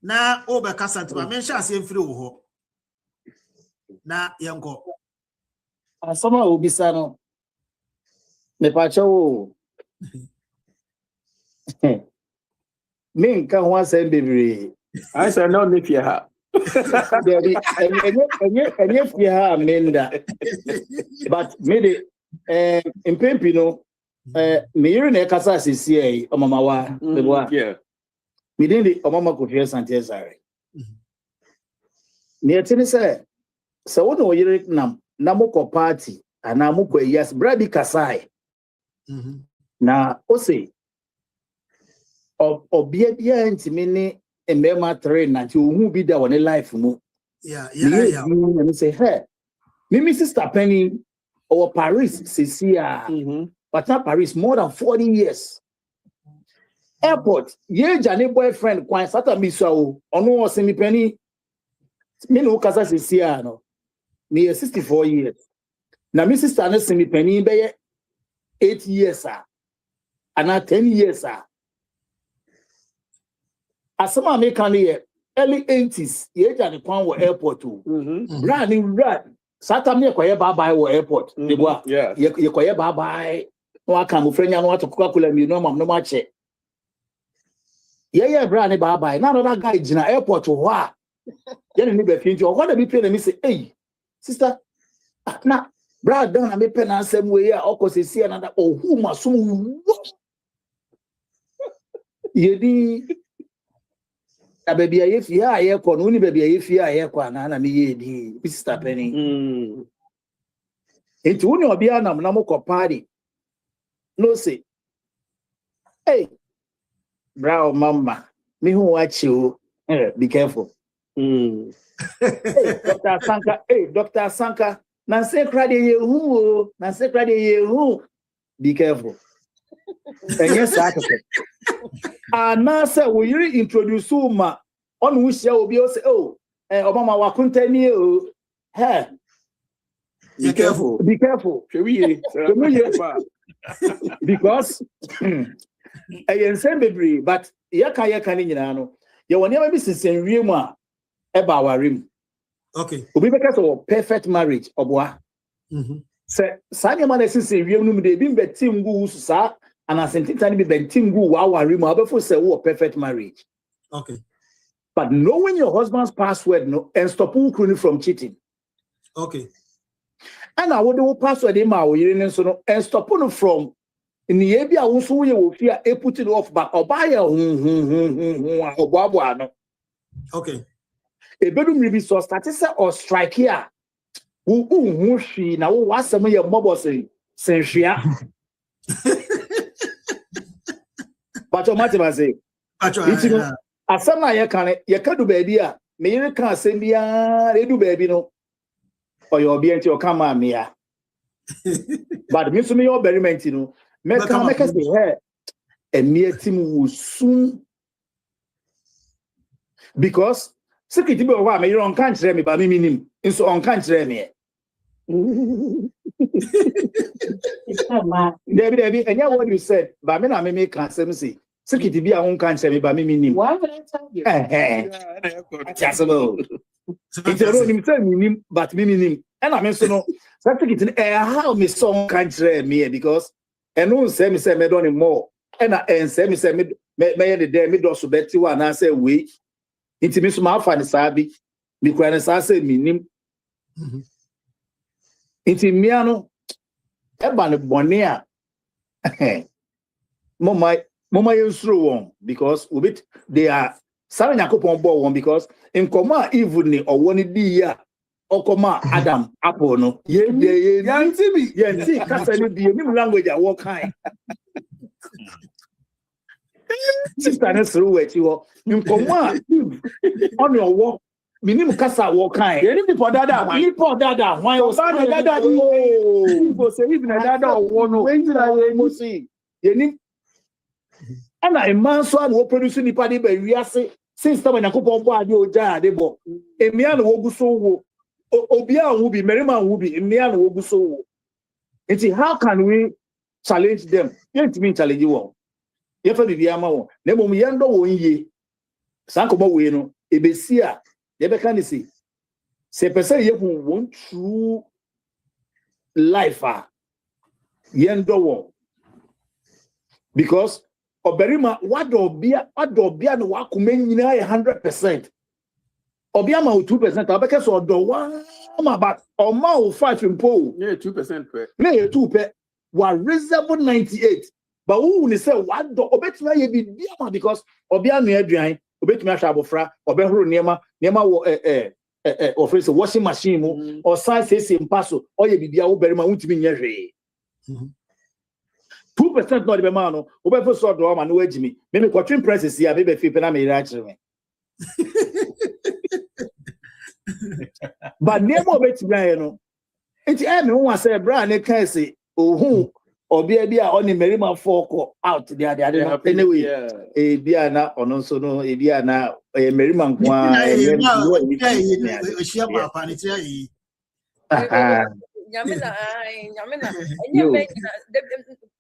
now over Cassant, but men shall see through. Now, young go.
Someone will be sano. Me pacho me can one send baby.
I said no if you have.
And if you have menda. But me in Pempino, me you're in a casa CCA or mama
yeah.
Me didn't the mama could hear Santiago. Me say, so what no you nam namoko party and namoko yes, Brady Kasai. Na ose obia bia ntimi ne emema train na ti ohun bi da won life mu me say hey me sister Penny or Paris Cecilia but not Paris more than 40 years airport ye jane boyfriend kwan sata mi so ono o se mi Penny me no kasa Cecilia no me 64 years na mi sister na se mi Penny be 8 years and 10 years as some make early 80s ye jani kwan wo airport run sata me koye bye wo airport de boa ye koye bye no aka mo frenya no to Coca-Cola mi no mam no ma che ye bra ne bye na another guy jina airport ho a ye ne be finti o what be pay na me say hey sister na Brad down and me pen and same way here, or see another who must soon. Ye a baby if you are here, only baby if you are here, and me Mr. Penny. Into one of Biana Namoko party. No say, hey, brow mama, me who watch you, be careful. Hey, Dr. Sanka. Nancy cried who be careful. And yes, and now sir, will you introduce Uma on which you will be also Obama Wakuntani? Hey, be careful, because I same baby, but yaka ni nyina no. Ye woni am bi sisen wiem a e ba warim.
Okay.
Obi be kase perfect marriage oboa. Se sanya man sisen wiem no de bi betim gu sa and asentita ni bi betim gu wa warim obefo say wo perfect marriage.
Okay.
But knowing your husband's password no and stop you from cheating.
Okay.
And I would do password in my way so and stop you from in the area also you will fear a put it off but or buy a
okay.
A bedroom review so status or strike here. Who she now what's some of your mobile saying? But your matter say, as some I can do baby, me you can't send me they do baby no. Or your be your come on me. But me so me your very meant no. Make us say hey and near team will soon because secret be why me you on can't me but me minim in so on can't me. Debbie, and yeah, what you said, but me na me can't say. Secret be a on can't me but me minim.
Why would I tell you?
Just about. It's a road himself, but me, and I mention no. Secret how me song can't me because and no say me don't more. And I say me the day me do so better one and say we. It's me so my fan sabi. Me kwana say me It's me ano. Eba ne bone a. Mama you through one because ubit they are Sarah Yakupon ball one because in Koma evening or one dia or Koma Adam Apple no. Ye Castle be a new language at what kind. Sister through it you in Koma on your walk. Minim Casa walk kind. You need for that why was that oh say even that one when I see you need. And a man so will produce any party by Riase since time na couple of body oja de bo. Emian wo gu so obia will be Merima will be Emian wo gu so. How can we challenge them? You mean challenge you? You for be ama wo. Na mo yendo wo nyi. San ko mo we no ebesia ye be kan see. Se person ye who want true life yendo wo. Because Oberima, what do be no wakume nyina 100%. Obiama 2%, abeke so do one but or ma 5 impo.
Yeah, 2% per.
Yeah, 2 per. Wa reasonable 98. But who say what do obetima ye bi biama because obia no aduan, obetima hwa abofra, obehoro niema wo office washing machine mu or size say mpaso, or ye bibia wo berima untimi nya hwe. 2% not the man, who be so do man wage me. Maybe quatrain prices here, maybe fee na me actually. But nemo bet me no. Enti me who say bra na kan say ohun obi bia on Merima fork out there anyway. E bia na ono so no e bia na Merima nko
Nyamina.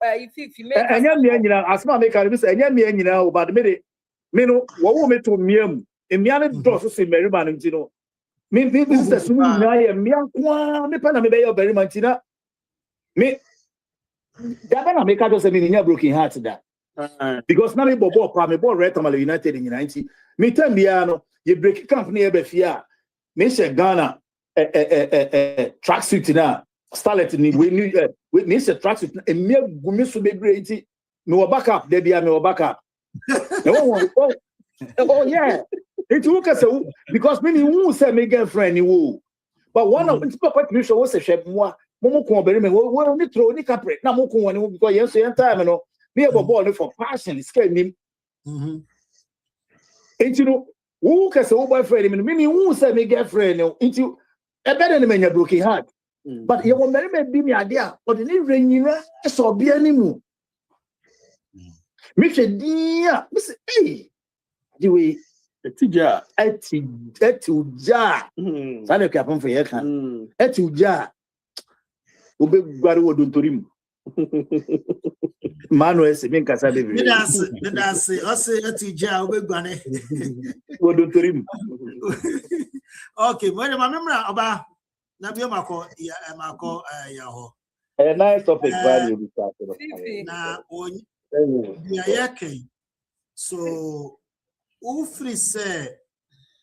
If you make
asma make can be say enya me nyina but me no wo me to miam emiane do so say Merima no ntino me this is sunu na ye me anko me pa na me be your Merima ntina me that na make do say me nya broken heart that because na me bobo pa me ball red Tamale United in 90 me time bia no ye break camp na ye be fia me she Ghana track suit na starlet ni we need a track suit e me gumi so be great me backup there bia me backup oh yeah it will say because me who say me girlfriend ni wo but one of the papa to show was a chef mo ko obere me we only throw ni capre na mo ko woni because yes so time no me e ball for passion scare me and you know who can say boyfriend me who say me girlfriend into e better than me broken heart but you want me be me idea or the ni renyina so bia ni mu me dia me say hey the way etija sana ka pon fe kan etija obe gbari wo don torim Manuel Simin Casa de
That's also a teacher.
What do you
Okay, when I remember about Nabia Mako, Mako, Yaho.
A nice topic, value.
Now, so, Ufri say,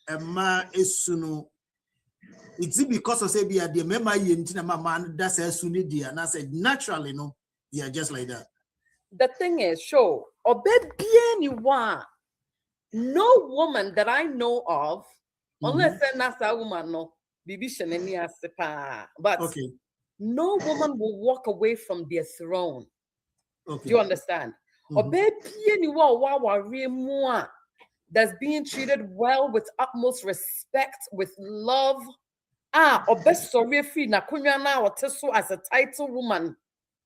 a man is soon. It's because of say, be a dear member, you man, that's a sunny dear, and I said, naturally, no, yeah, just like that.
The thing is, sure, no woman that I know of, unless that's a woman, no, but
okay.
No woman will walk away from their throne.
Okay.
Do you understand? That's being treated well with utmost respect, with love. Sorry, as a title woman,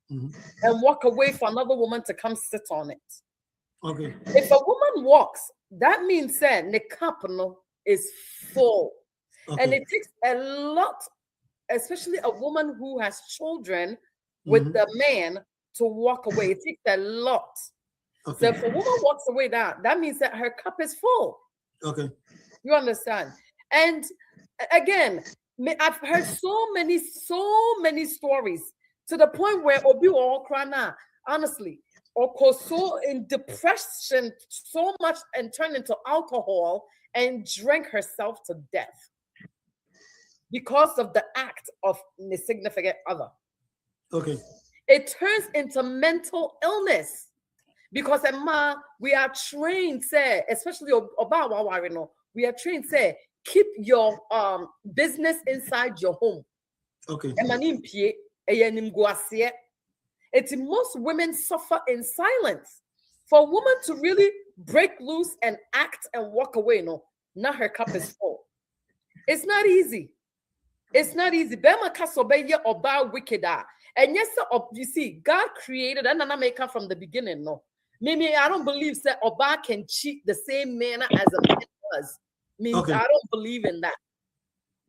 and walk away for another woman to come sit on it.
Okay.
If a woman walks, that means that the cup is full. Okay. And it takes a lot, especially a woman who has children with the man, to walk away. It takes a lot. Okay. So if a woman walks away, that means that her cup is full.
Okay.
You understand? And again, I've heard so many stories to the point where Obi or Krana, honestly, or so in depression so much and turned into alcohol and drank herself to death because of the act of the significant other.
Okay.
It turns into mental illness because we are trained, say, especially we are trained, say, keep your business inside your home.
Okay.
Most women suffer in silence. For a woman to really break loose and act and walk away, now her cup is full. It's not easy. It's not easy. Bema kasobe oba wicked. And yes, you see, God created and make her from the beginning. No, maybe I don't believe that oba can cheat the same manner as a man does. Okay. I don't believe in that.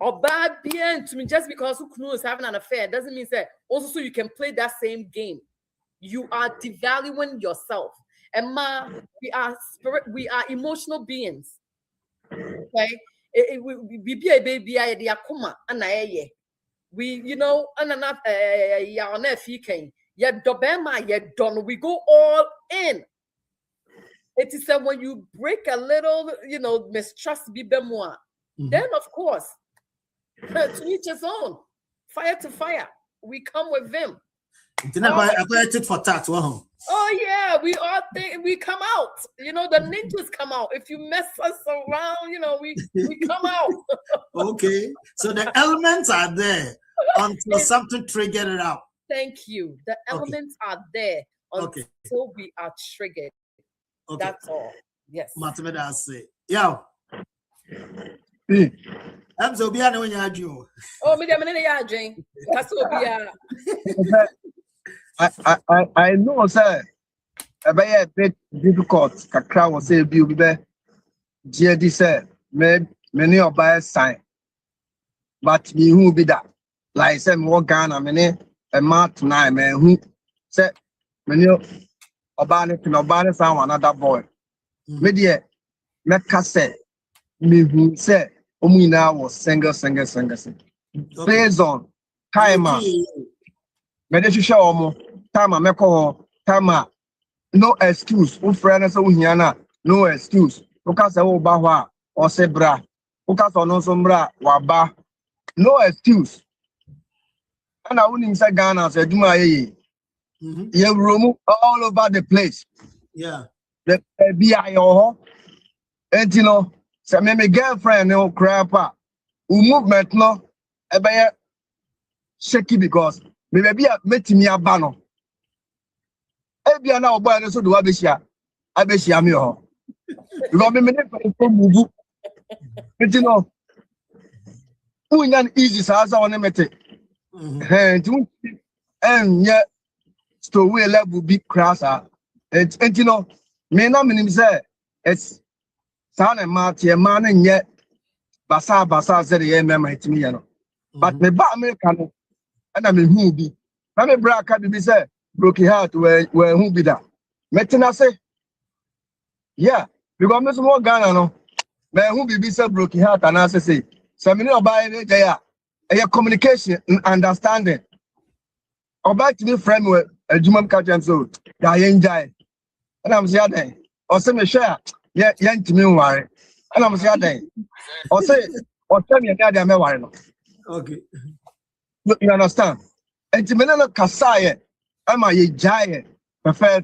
Oba bien to me just because Ukunu is having an affair doesn't mean that also so you can play that same game. You are devaluing yourself. And we are emotional beings. Okay. We be a baby, we we go all in. It is that when you break a little, mistrust be bemoa, then of course, to each his own, fire to fire, we come with them. Oh yeah, we all think we come out. The ninjas come out. If you mess us around, we come out.
Okay, so the elements are there until something triggered it out.
Thank you. The elements are there until we are triggered. Okay. That's all. Yes.
Mathematics say, yeah. I'm so be when you do.
Oh, me ya drink.
I know, sir. A bit difficult. Kakra was say be GD sir. Many of by sign. But me who be that? Like say more Ghana many a month now, man. Who said many Obani found another boy. Media Mecca said me who said Omina was single. Based on time. Medesha show time meko time no excuse. Friend so hiana no excuse. Because I will bahwa or say bra. Because on no sombra waba. No excuse. And I wouldn't say Ghana said Juma ye. You room all over the place.
Yeah.
The BI and say me girlfriend no crapper. Movement no ebe shaky because maybe met me a banner. Ebia na obo ene so do abeshia me ho. Because me move. Unyan easy sa one mete. And yet story level big crash and me na minim say it's sound and marty man and yet basa said the mema hitimi but me ba America no and I mean who be na me bra ka be say broken heart where who be that. Metina say, yeah, because Miss more Ghana no, man who be so broken heart and I say, Samini Oba a communication and understanding. Oba to be friend with a Jumam Kajan so that enjoy. And I'm saying, or say me share, yeah, young to me worry. And I'm saying, or say, or tell me that I'm worry.
Okay.
You understand? And to me, no Kasaye, am I a giant? Prefer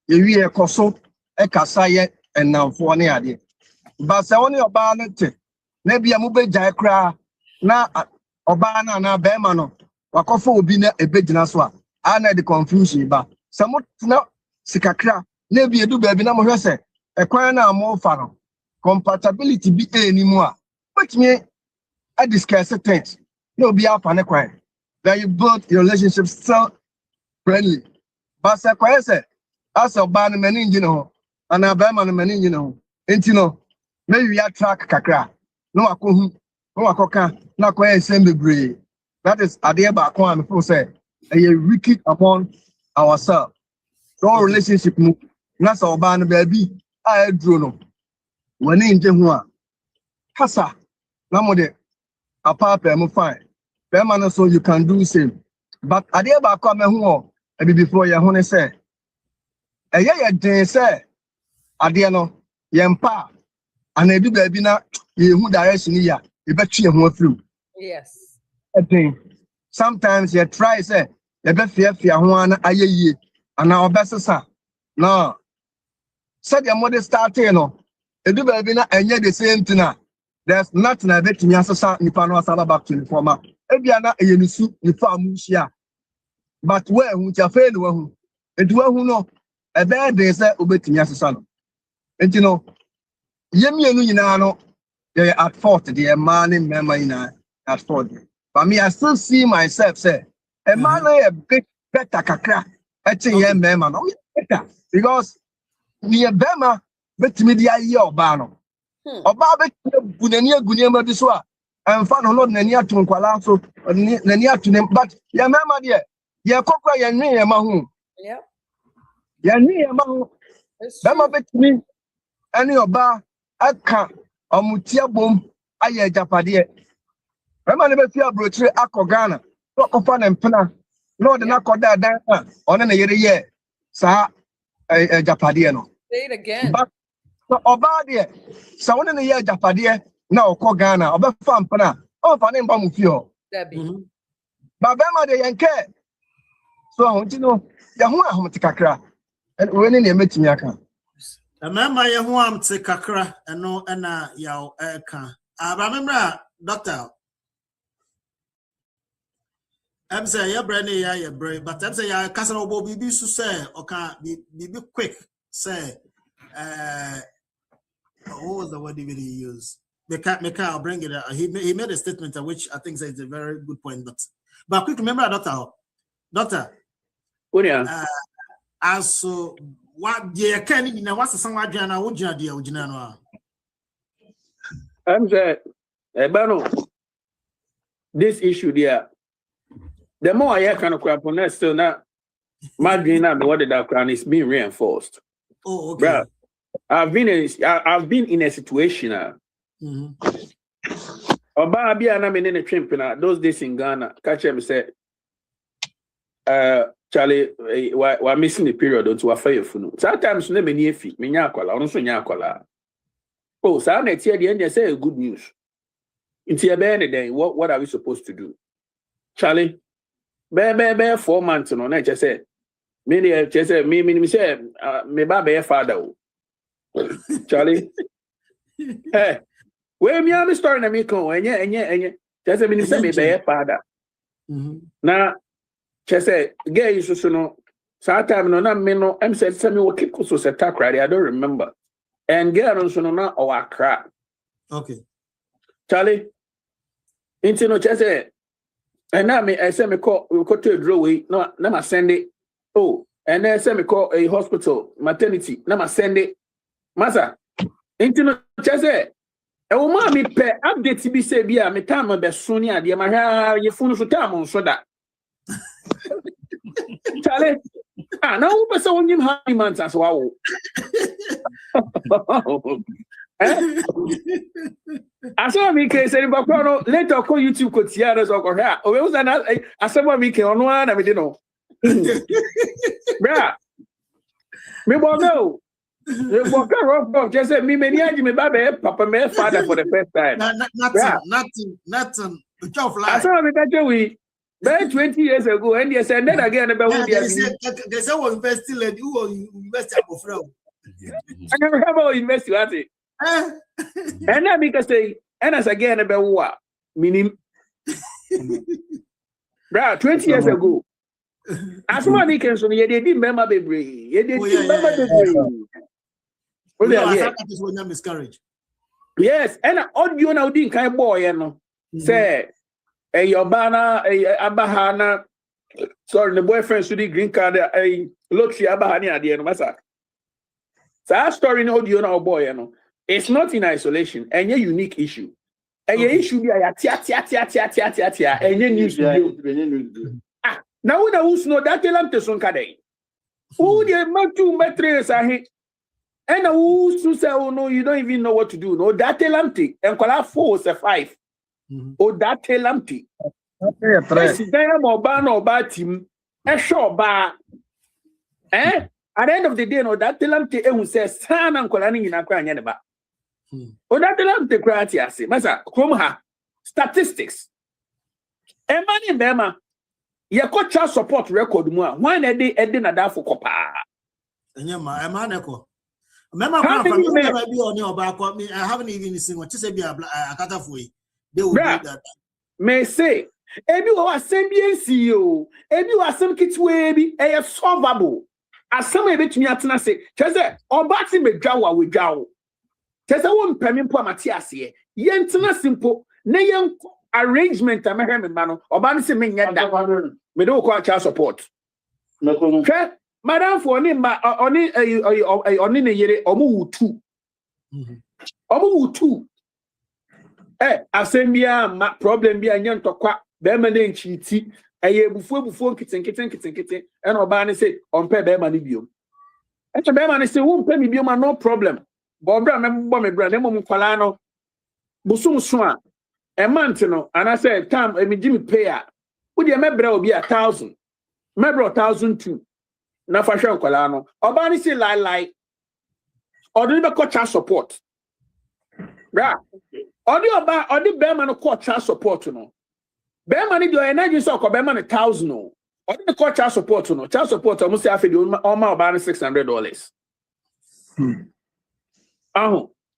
ye a coso, a Kasaye, and now for any idea. But say only about it. Maybe a mube jaikra na Obana na Bemano, Wakofo will be a bit naswa. I know the confusion, but somewhat now Sikakra, maybe a do baby no more say, a quina more fun. Compatibility be anymore. Which me, I discuss it. No be up on a crime. Then you build your relationship so friendly. But say, quite say, as a band man, you know, and a Bemano man, you know, and you know, maybe we are track kakra. No, I couldn't. No, I can't. Not quite same degree. That is a dear back one. People say, a wicked upon ourselves. No relationship. That's our band, baby. I drew no. When in Jehua, Kasa, Namode, a papa, I'm fine. Bemano, so you can do same. But a dear back one, who before your honey say, a year day say, a dear no, yampa. And I do baby na who direction here, you bet you through.
Yes.
I think sometimes you try say, you bet fear one a year, and our best sa. No. Said your mother start you know. You do baby na and yet the same thing. There's nothing I bet me as a son, you can was all back to the former. Ebiana a unisu, you found Mushia. But where who you fail who? And who know a bad day say, obey me as a son. And you know. They're at fault, they're man in memory at fault. But me, I still see myself say, a man a bit better kakra, I think yeah, man, better because me a bema, but me the idea of Bano. Or Barbie, Gunania Gunia Biswa, and found a lot Nania to Qualaso, Nania to them, but yeah, mamma, dear, yeah, Coca, yeah, near Mahu.
Yeah.
Yeah, near Mahu. Bema bet me, any of bar. Aka omutia bom aye japade e ma ne be fia brochire akogana to kofa na mpena no de na koda dan one na yere ye sa japade no
say it again
but so oba de sa one na ye japade na okogana obefa mpena o fa ne mba mu fio ba be ma de yenke so ahunti no ya hu ahumti kakra and we ne metimi aka
Remember you who am te kakra eno na yaw eka. Remember doctor. I'm say ya brand ya brave, but I'm say ya kasa no bo bibi su say oka bibi quick say what was the word he used? Meka, I'll bring it out. He made a statement which I think is a very good point, but quick remember doctor.
Oh yeah.
Also what the can you know what's the song what no
I'm saying Bano, this issue there, the more I kind of crap on that still not my dream and what that crown is being reinforced.
Oh, okay.
Bruh, I've been in a situation Oba bia na me ne twempe na those days in Ghana catch him say Charlie, we're missing the period until I fire for sometimes no me near feet, me nyakwala, or so nyakwala. Oh, so next year the end say good news. Into a day, what are we supposed to do? Charlie, bear 4 months on I just said, me say, me baba father. Charlie, hey, where me am story na me ko, and just me say me be father. Now. Chese gay is so no time no na me no em said me wo kiko so set cry I don't remember and girl so no na o akra
okay
Charlie into no chese and now me I say me call we go to a drawway no na ma send it oh and then say me call a hospital maternity na ma send it masa into no chese e wo ma me pe update bi say bia me time be so ni ade ma hwa ye funu so time so da Charlie, Ah, now who person want him happy man as well? I saw me case any background later call YouTube could see others or here. Oh, was that I saw me can on one, I mean, you know. Bruh, me no. Just said me many me baby, papa, me father for the first time.
Nothing.
I saw me that we. About 20 years ago, and yes, and then again about
there's someone investing like who will invest in Afro.
I never have all invested at it. And then because say, and as again about what meaning, bro, 20 years ago. As one can so you didn't remember baby. You didn't remember
the miscarriage.
Yes, and audio now didn't kind boy, you know. Say. Your banner, Abahana, sorry, the boyfriend should green card, a lottery Abahani at the end of my side. So our story in audio now, boy, you know, it's not in isolation, and a unique issue. And your issue be a tia, and your news. Ah, now who's no that element to Sunkade. Who the Matu Matres are here? And who's to say, oh no, you don't even know what to do. No, that element, and call out 4 or 5. O that telamti. President Obama team. A show bar. At the end of the day, no that telamti who says son and colani in a crying aneba. O that telamti cratias. Massa, Kromha. Statistics. A man in Bema. Your coach support record more. One a day, Edin Adafo Copa.
And your man echo. Remember, I haven't even seen what you say be a catafui. They will do that.
May say, Ebi was same CEO, Ebi was some kids way a solvable. As some of it me at say, Chese, or batting with Jawa with Jaw. Chese won't permit poor Matthias here. Yentina simple, Nayan arrangement, American man, or Bansi Ming, we don't call child support. Madam for only a year or move 2. Omu 2. Assembia problem be a young tokwa, Berman cheaty, a year before kitten, and Obani say, on pay Berman bium. And the Berman say, won't pay me bium, no problem. Bobra, Member, brother, Colano, Busum Swan, a Mantino, and I said, Tom, I mean, Jimmy Payer. Would your member will be 1,000? Member 1,002. Na fashion Colano. Obani say, lie, or deliver coach support. Right. Or the Berman court child support, no. Berman, do energy so called Berman 1,000, no. Or the court child support, no. Child support, almost half the almost about $600.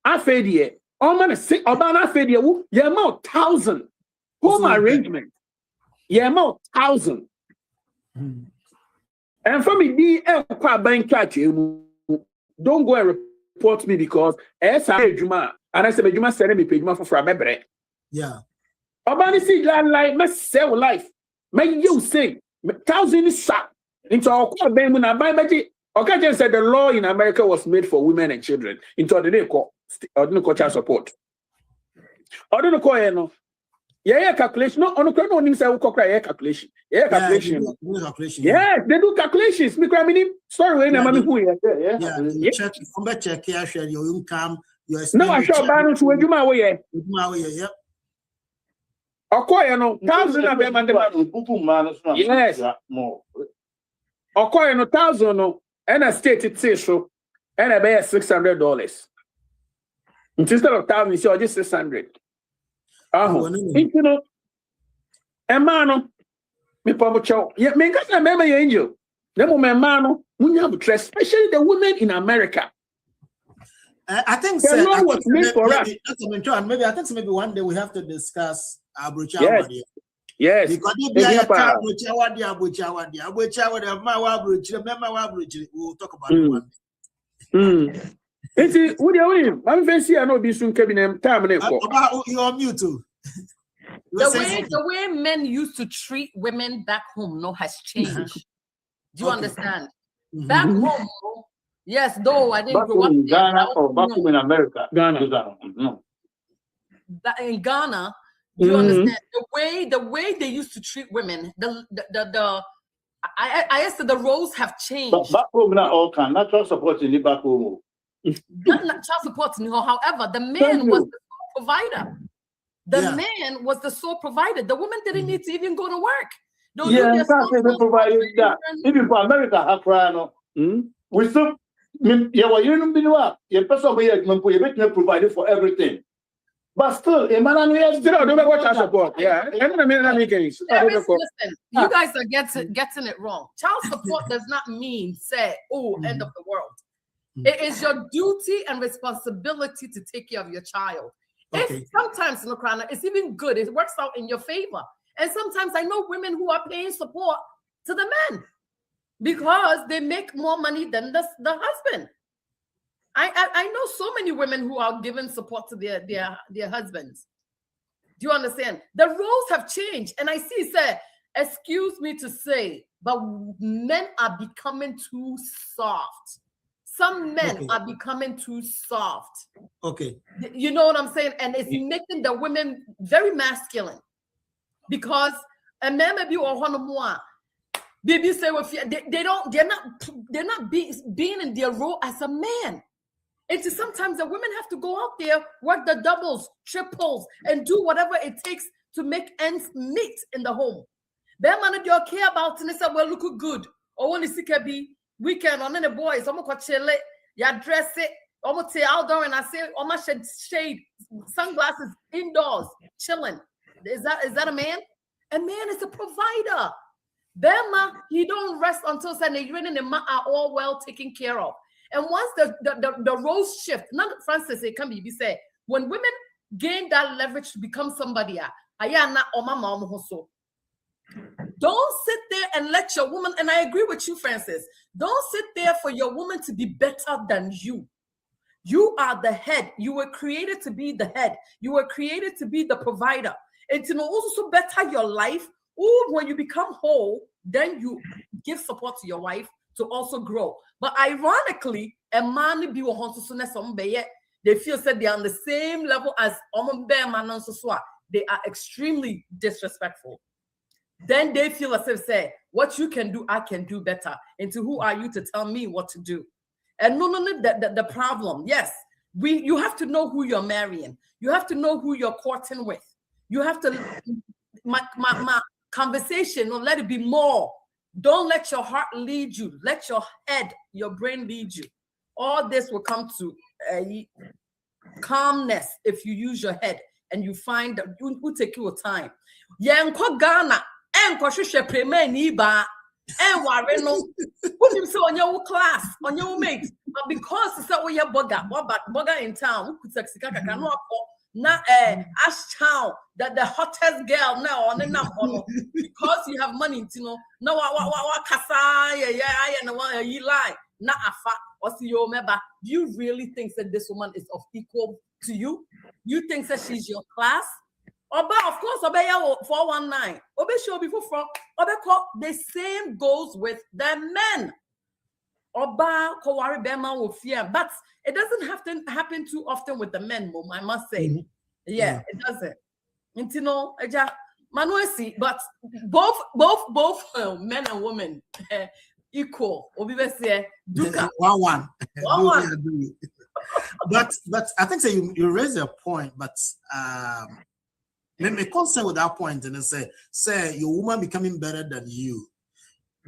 I fed ye. Almost sick about I fed you. You're more 1,000. Home arrangement. You're more 1,000. And for me, quite bank catch you. Don't go and report me because Juma. And I said, you must send me page for a member.
Yeah.
Obani see like must sell life. May you say 1,000 is shot into our court. Then when I buy magic, Okajan said the law in America was made for women and children. Into the ordinary child support. Ordinary call, yeah, calculation. No, on the crowd, on himself, calculation. Yeah, calculation. Yes, they do calculations. Sorry, when I'm here.
Yeah, check, your income.
No, I shall balance with you my way.
Yep.
Okoye no 1,000 na be man. Yes.
More.
Okoye no 1,000 no and a state it say so and I pay $600. Instead of 1,000 you just 600. You know. Emano me pomo chow. Yeah, me got remember your angel. Nemo me mano munya butre especially the women in America.
I think so. Maybe I think maybe one day we have to discuss Abrocha.
Yes.
Because we'll talk about it one day.
It's what you I'm fancy I know be soon cabinet time
about you on mute too.
The way men used to treat women back home has changed. Do you understand? Back home. Yes, though I didn't grow up in
Ghana or back home in America.
Ghana.
No.
In Ghana, do you understand the way they used to treat women? The I said the roles have changed.
But back home now, all can natural support in the back home.
Not child support, however, the man was the sole provider. The man was the sole provider. The woman didn't need to even go to work.
They provided that. Even for America, we still, provided for everything. But still, a man and
child support. Yeah,
listen, you guys are getting it wrong. Child support does not mean say, end of the world. It is your duty and responsibility to take care of your child. If sometimes, it's even good. It works out in your favor. And sometimes I know women who are paying support to the men because they make more money than the husband. I know so many women who are giving support to their husbands. Do you understand? The roles have changed. And I see, say, excuse me to say, but men are becoming too soft. Some men are becoming too soft.
Okay.
You know what I'm saying? And it's making the women very masculine. Because a man maybe or one more. Baby say they're not being in their role as a man. It's sometimes the women have to go out there, work the doubles, triples, and do whatever it takes to make ends meet in the home. Them man you care about and they say, well, look good. Or when it's be weekend on the boys, I'm gonna chill it, you dress it, I'm gonna say outdoor and I say, I'm gonna shade sunglasses indoors, chilling. Is that a man? A man is a provider. Bema, he don't rest until Sunday. You and the man are all well taken care of. And once the roles shift, not Francis, it can be said, when women gain that leverage to become somebody, don't sit there and let your woman, and I agree with you, Francis, don't sit there for your woman to be better than you. You are the head. You were created to be the head. You were created to be the provider. And to also better your life. When you become whole, then you give support to your wife to also grow. But ironically, a man be they feel that they are on the same level as they are extremely disrespectful. Then they feel as if say, what you can do, I can do better. And to who are you to tell me what to do? And the problem, yes, you have to know who you're marrying. You have to know who you're courting with. You have to, my conversation, let it be more. Don't let your heart lead you. Let your head, your brain lead you. All this will come to calmness if you use your head and you find that it will take you time. Ghana, and worry no. What you say on your class, on your mate, but because it's all your bugger in town, who could not Ashtown, that the hottest girl now on the number because you have money, no what kasaya you lie, not a fact or see your member. Do you really think that this woman is of equal to you? You think that she's your class? Oba, of course, obey 419. Obey show before from Oba the same goes with the men. Oba Kowari Bema will fear, but it doesn't have to happen too often with the men, Mom, I must say. Yeah, it doesn't. Manuesi, but both men and women equal.
Duka. One. But I think you raise a point, but me concern with that point and say your woman becoming better than you.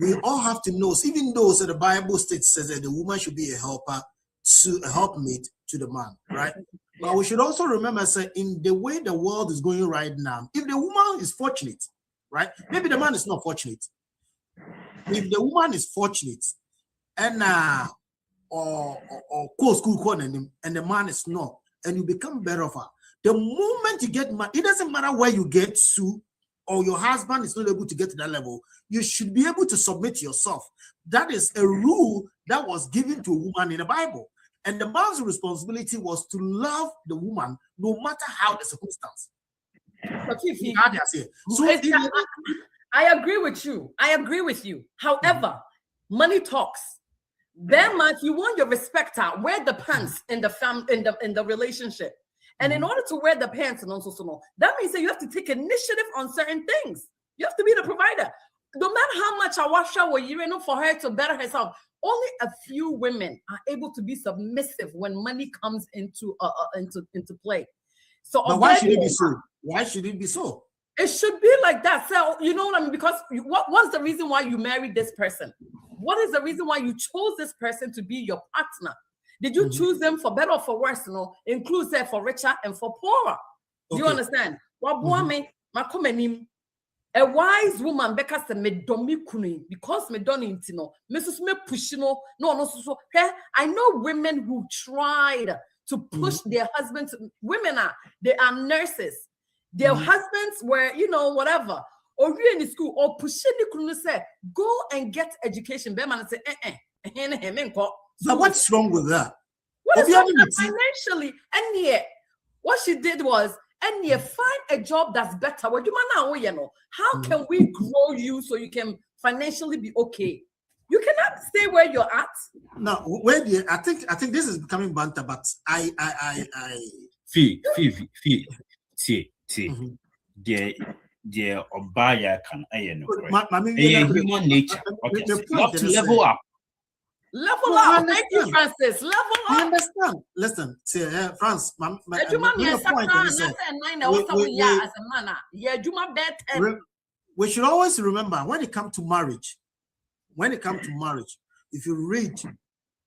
We all have to know, even though the Bible states says that the woman should be a helpmate to the man, right? But we should also remember, in the way the world is going right now, if the woman is fortunate, right? Maybe the man is not fortunate. If the woman is fortunate and or school and the man is not, and you become better of her, the moment you get married, it doesn't matter where you get to, or your husband is not able to get to that level, you should be able to submit yourself. That is a rule that was given to a woman in the Bible. And the man's responsibility was to love the woman no matter how the circumstance.
I agree with you. However, money talks. Then, if you want your respect out, wear the pants in the relationship. And in order to wear the pants and also that means that you have to take initiative on certain things. You have to be the provider. no matter how much I wash her, for her to better herself, only a few women are able to be submissive when money comes into play. So,
but why should it be so? Why should it be so?
It should be like that. So, you know what I mean? Because what's the reason why you married this person? What is the reason why you chose this person to be your partner? Did you choose them for better or for worse? You know, includes that for richer and for poorer. Do you understand? A wise woman because me domi kuni because me don't know Mrs. me push no so I know women who tried to push their husbands. Women they are nurses. Their husbands were, you know, whatever. Or we in school or pushing the kunu say go and get education. Be man say
So what's wrong with that?
What is wrong with financially? And yet, what she did was, and you find a job that's better. What do you know? How can we grow you so you can financially be okay? You cannot stay where you're at.
No, I think this is becoming banter, but I
see. The Obaya can human nature. You have to level up.
Level up. Thank you, Francis. Level up.
I understand. Listen, France. We should always remember when it comes to marriage. If you read,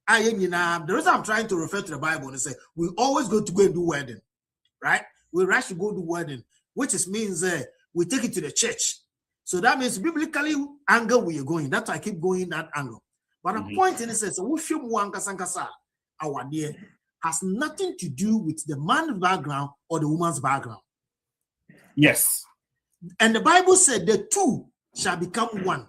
the reason I'm trying to refer to the Bible and say we always go and do wedding, right? We rush to go do wedding, which means we take it to the church. So that means biblically angle where you're going. That's why I keep going that angle. But the point in it says, our dear has nothing to do with the man's background or the woman's background.
Yes.
And the Bible said the two shall become one.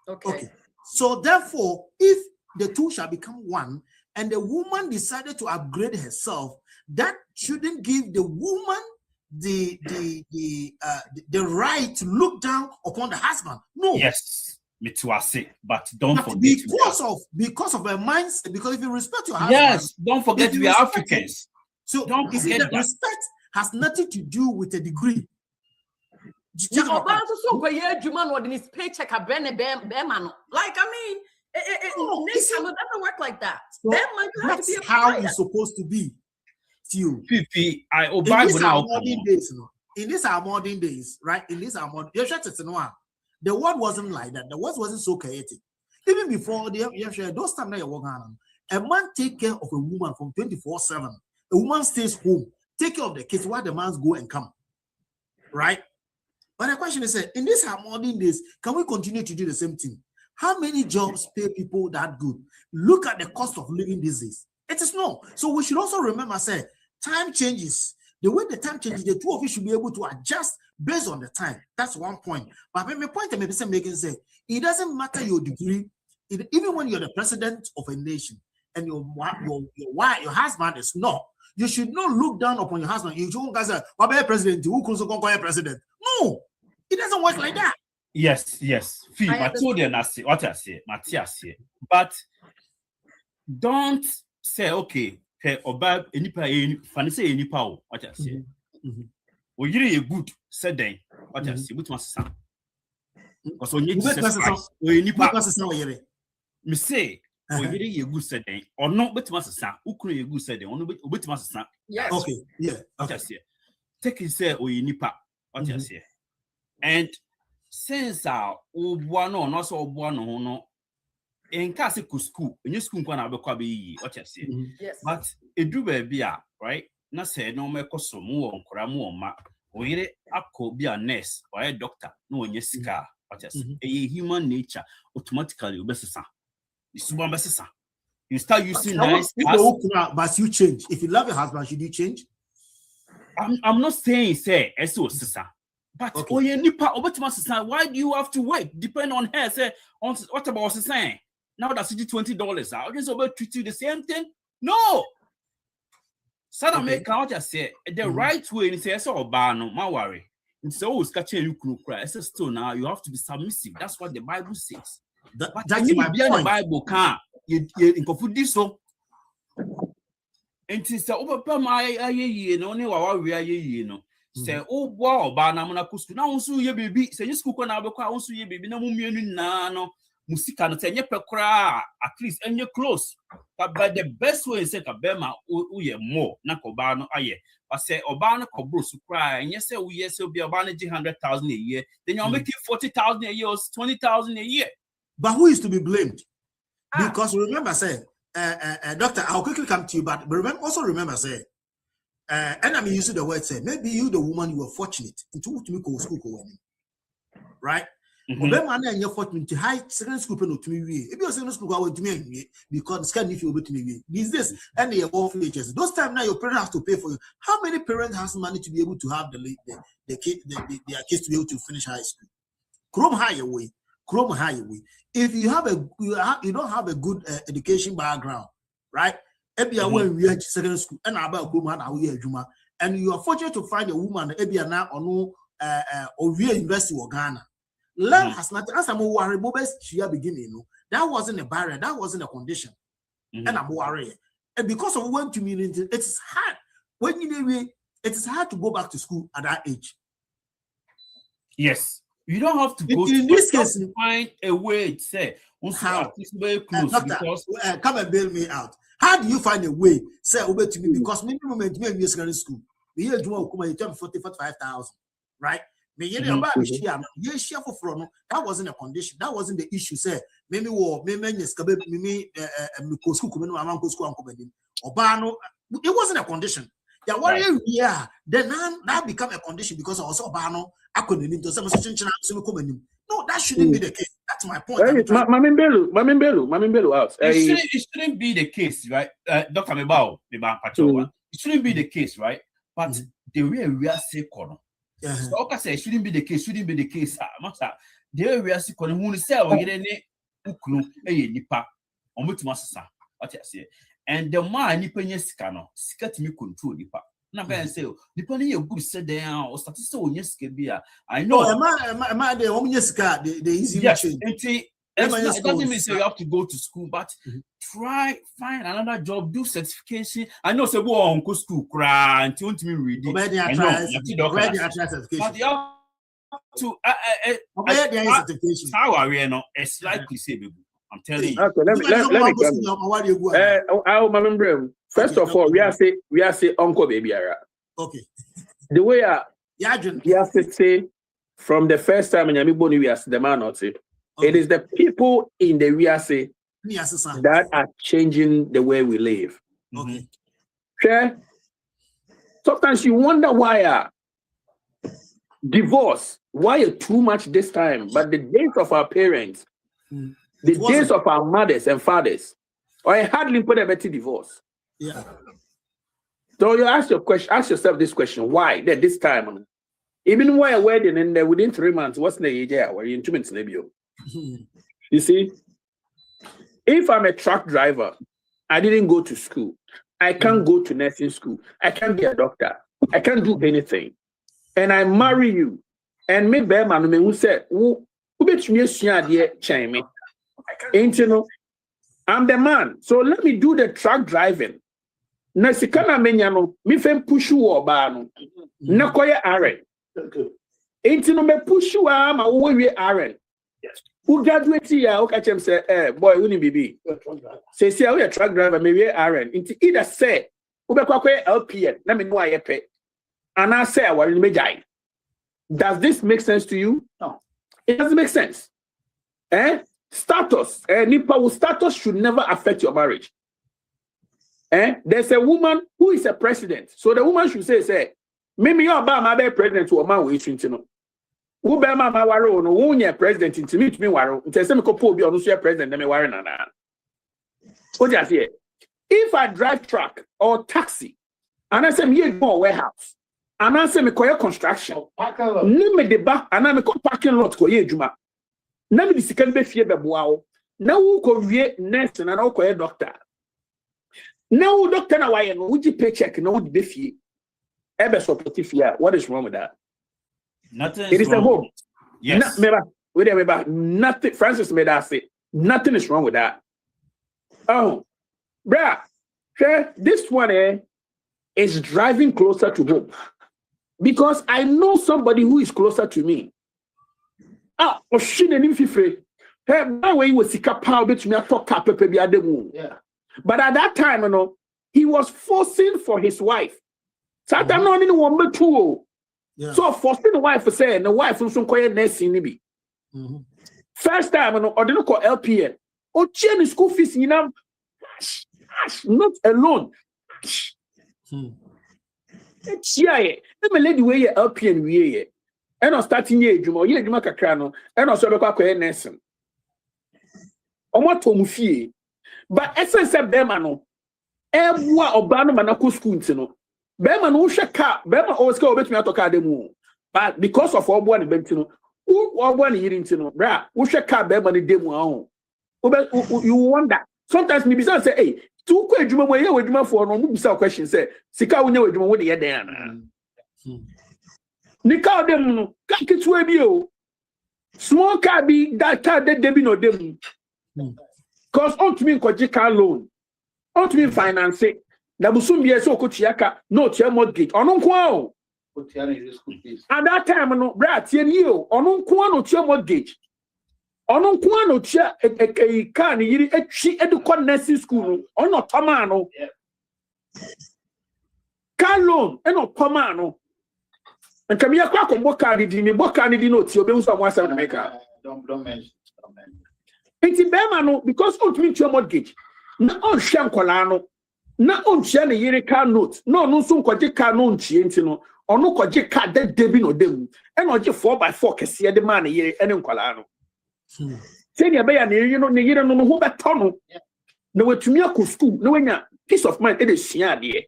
Okay. So therefore, if the two shall become one, and the woman decided to upgrade herself, that shouldn't give the woman the right to look down upon the husband. No.
Yes. But don't forget
because of her mindset, because if you respect your husband,
yes, don't forget we are Africans.
So don't forget that respect has nothing to do with a degree.
Like I mean, it doesn't work like that.
So that's how it's supposed to be.
In these
our modern days, right? The world wasn't like that. The world wasn't so chaotic. Even before those times that you're working on, a man take care of a woman from 24/7. A woman stays home, take care of the kids while the man go and come. Right? But the question is, in these modern days, can we continue to do the same thing? How many jobs pay people that good? Look at the cost of living these days. It is no. So we should also remember, time changes. The way the time changes, the two of you should be able to adjust based on the time. That's one point. But my point I may be making say it doesn't matter your degree, even when you're the president of a nation and your husband is not. You should not look down upon your husband. You don't guys say, president, who can president? No, it doesn't work like that.
Yes. I told you what I say, Matthias. But don't say, okay, Oba any funny say any power. What I say. Well, you're good, said they. What I say, which was some. Because when you say, me say, you're good, said they, or not, but was a son. Who could you good, said they, only which was a son.
Yes.
Okay, yeah.
What I say. Take it, say, or you nipa. What I say. And since our one or not so one or no. In case school, in your school, what I say.
Yes.
But it do be right. Na say no me koso mu won kora mu ma oyire akọ be a nurse or a doctor no onye sika what I say a human nature automatically obesesa isuba besesa you start using nice
but you change. If you love your husband, should you change?
I'm not saying say eso sisa but oye nipa obetima sisa. Why do you have to wait? Depend on her. Say on what about saying now that's $20 I just about treat you the same thing. No. Sada make out just say the right way and say so no ma worry. It's always catching you cry. It's still now you have to be submissive. That's what the Bible says.
That's my point.
The Bible can you confuse this so. And it's over my no ne wa we no. Say, oh, wow, Banamana Cusco. Now, also, ye baby, say, you school can have a car, also, ye baby, no no Musika, no, say, at least, and you're close. But by the best way, say, Bema, we more, Nakobano, aye. But say, Obana Cobros cry, and yes, we yes, will be about 100,000 a year. Then you're making 40,000 a year, 20,000 a year.
But who is to be blamed? Because remember, say, Doctor, I'll quickly come to you, but also remember, say, and I'm using the word, say, maybe you, the woman, you were fortunate into school, right? And you're fortunate to high secondary school to me. If you're secondary school, I would me because it's kind of you to me. These days, and they are orphanages. Those times now, your parents have to pay for you. How many parents has money to be able to have their kids to be able to finish high school? Chrome high away. If you have you don't have a good education background, right? When we are secondary school, and about and you are fortunate to find a woman now or University of Ghana. Land has not as I'm worried, beginning. That wasn't a barrier, that wasn't a condition. And I'm worried. And because of one community, it's hard. It's hard to go back to school at that age.
Yes. You don't have to go
in this case,
find a way to say, how?
Come and bail me out. How do you find a way? Say, obey to me because maybe moment me in secondary school. The year you want to come 45,000, right? That wasn't a condition. That wasn't the issue. Say, maybe war, maybe school, it wasn't a condition. Yeah, then now become a condition because I was Obano. I couldn't into some situation. No, that shouldn't be the case. That's my point.
Mamin Bello out.
It shouldn't be the case, right? Dr. Mebao, it shouldn't be the case, right? But the way we are sick on. So I say it shouldn't be the case, Master. The way we are sick on who say we get any uknu nipa omutumasa. What I say. And the man nipa nyesika sika me control nipa. Na ben say nipa ni good set down or start say onyesika bia. I know
the nyesika the easy
change. It doesn't mean say you have to go to school, but try find another job, do certification. I know say go on school cry and you want me read it. But you have to
certification.
How are we now? It's like we say, I'm telling you.
Okay, let me first of all, we are say uncle baby.
Okay.
The way we are say from the first time in Yamiboni we are the man not say. Okay. It is the people in the Riase that are changing the way we live.
Okay.
Okay. Sometimes you wonder why divorce, why too much this time? But the days of our parents, the days of our mothers and fathers, I hardly put a better divorce.
Yeah.
So you ask yourself this question: why that this time? Even while a wedding and within 3 months, what's the age? Were you in 2 minutes? You see, if I'm a truck driver, I didn't go to school. I can't go to nursing school. I can't be a doctor. I can't do anything. And I marry you. And me bear man who said, who bet me me? Ain't you know? I'm the man. So let me do the truck driving. Na sikana menyano, mi fem push you or bano. Na koye Aaron. Ain't you know me push you am a way Aaron. Who graduate here? Okay, chem say, boy, who ni bibi? Say we a truck driver, maybe Aaron. Into either say, ube kwa LPN. Let me know I pay. And I say, well, in me. Does this make sense to you? No, it doesn't make sense. Status, status should never affect your marriage. There's a woman who is a president, so the woman should say, maybe you're about my president to a man with you. Who be my waro no who president into me waro. Say me ko po bi onu so president me waro na. O just here. If I drive truck or taxi, and I say me go warehouse, and I say me koye construction, no me deba, and I me ko parking lot koye adwuma. Na me di sika be fie be boa wo. Na wo ko wie nurse na wo koye doctor. Na wo doctor na why no wo gi paycheck na wo di be fie. E be support fie. What is wrong with that?
Nothing.
It is a home.
Yes.
Nothing. Francis made that say. Nothing is wrong with that. Oh, bruh, this one is driving closer to home. Because I know somebody who is closer to me. Ah, she didn't feel hey, my way was sika power between me talk cap pepe bi ademu. Yeah. But at that time, you know, he was forcing for his wife. So that no any one too. So forcing the wife to say, and the wife also call nursing nibi. First time, you know, or didn't call LPN. Or change school fees, you know, not alone. Yeah, the lady way LPN we and on starting year, you know, kakra and also the call nursing. But essence of Bemano, Ebwa Obano Manako school, Beman who shall car, Bema always go with me to Cademu. But because of all one Bentino, who are one eating to bra, who shall car Beman demo. You wonder. Sometimes maybe say, hey, 2 questions where with my for no question say, Sika will know what the other. Nika dem, can't get to a bio. Small car be that car that they be no dem. Because on to me car loan, on to me finance it. There will soon be a so kuchiaka, no tier mortgage, on unquo. At that time, no brat, you on unquo no tier mortgage. On unquo no chair a car, she educate nursing school, on not Tomano. Car loan, and not Pomano. And come here, crack on what car did me, what car did you know to your bills of 1 America? Don't mention. It's in Bemano because on to me your mortgage. Na on sham kolano. Na on share the year car note. No soon kwaje car no chientino. Or no kwaje car that debi no dem. And on 4x4 can see the man a year and in kolano. Say your bay and you know, no who bet tunnel. No way to me a school, no way peace of mind, it is here, dear.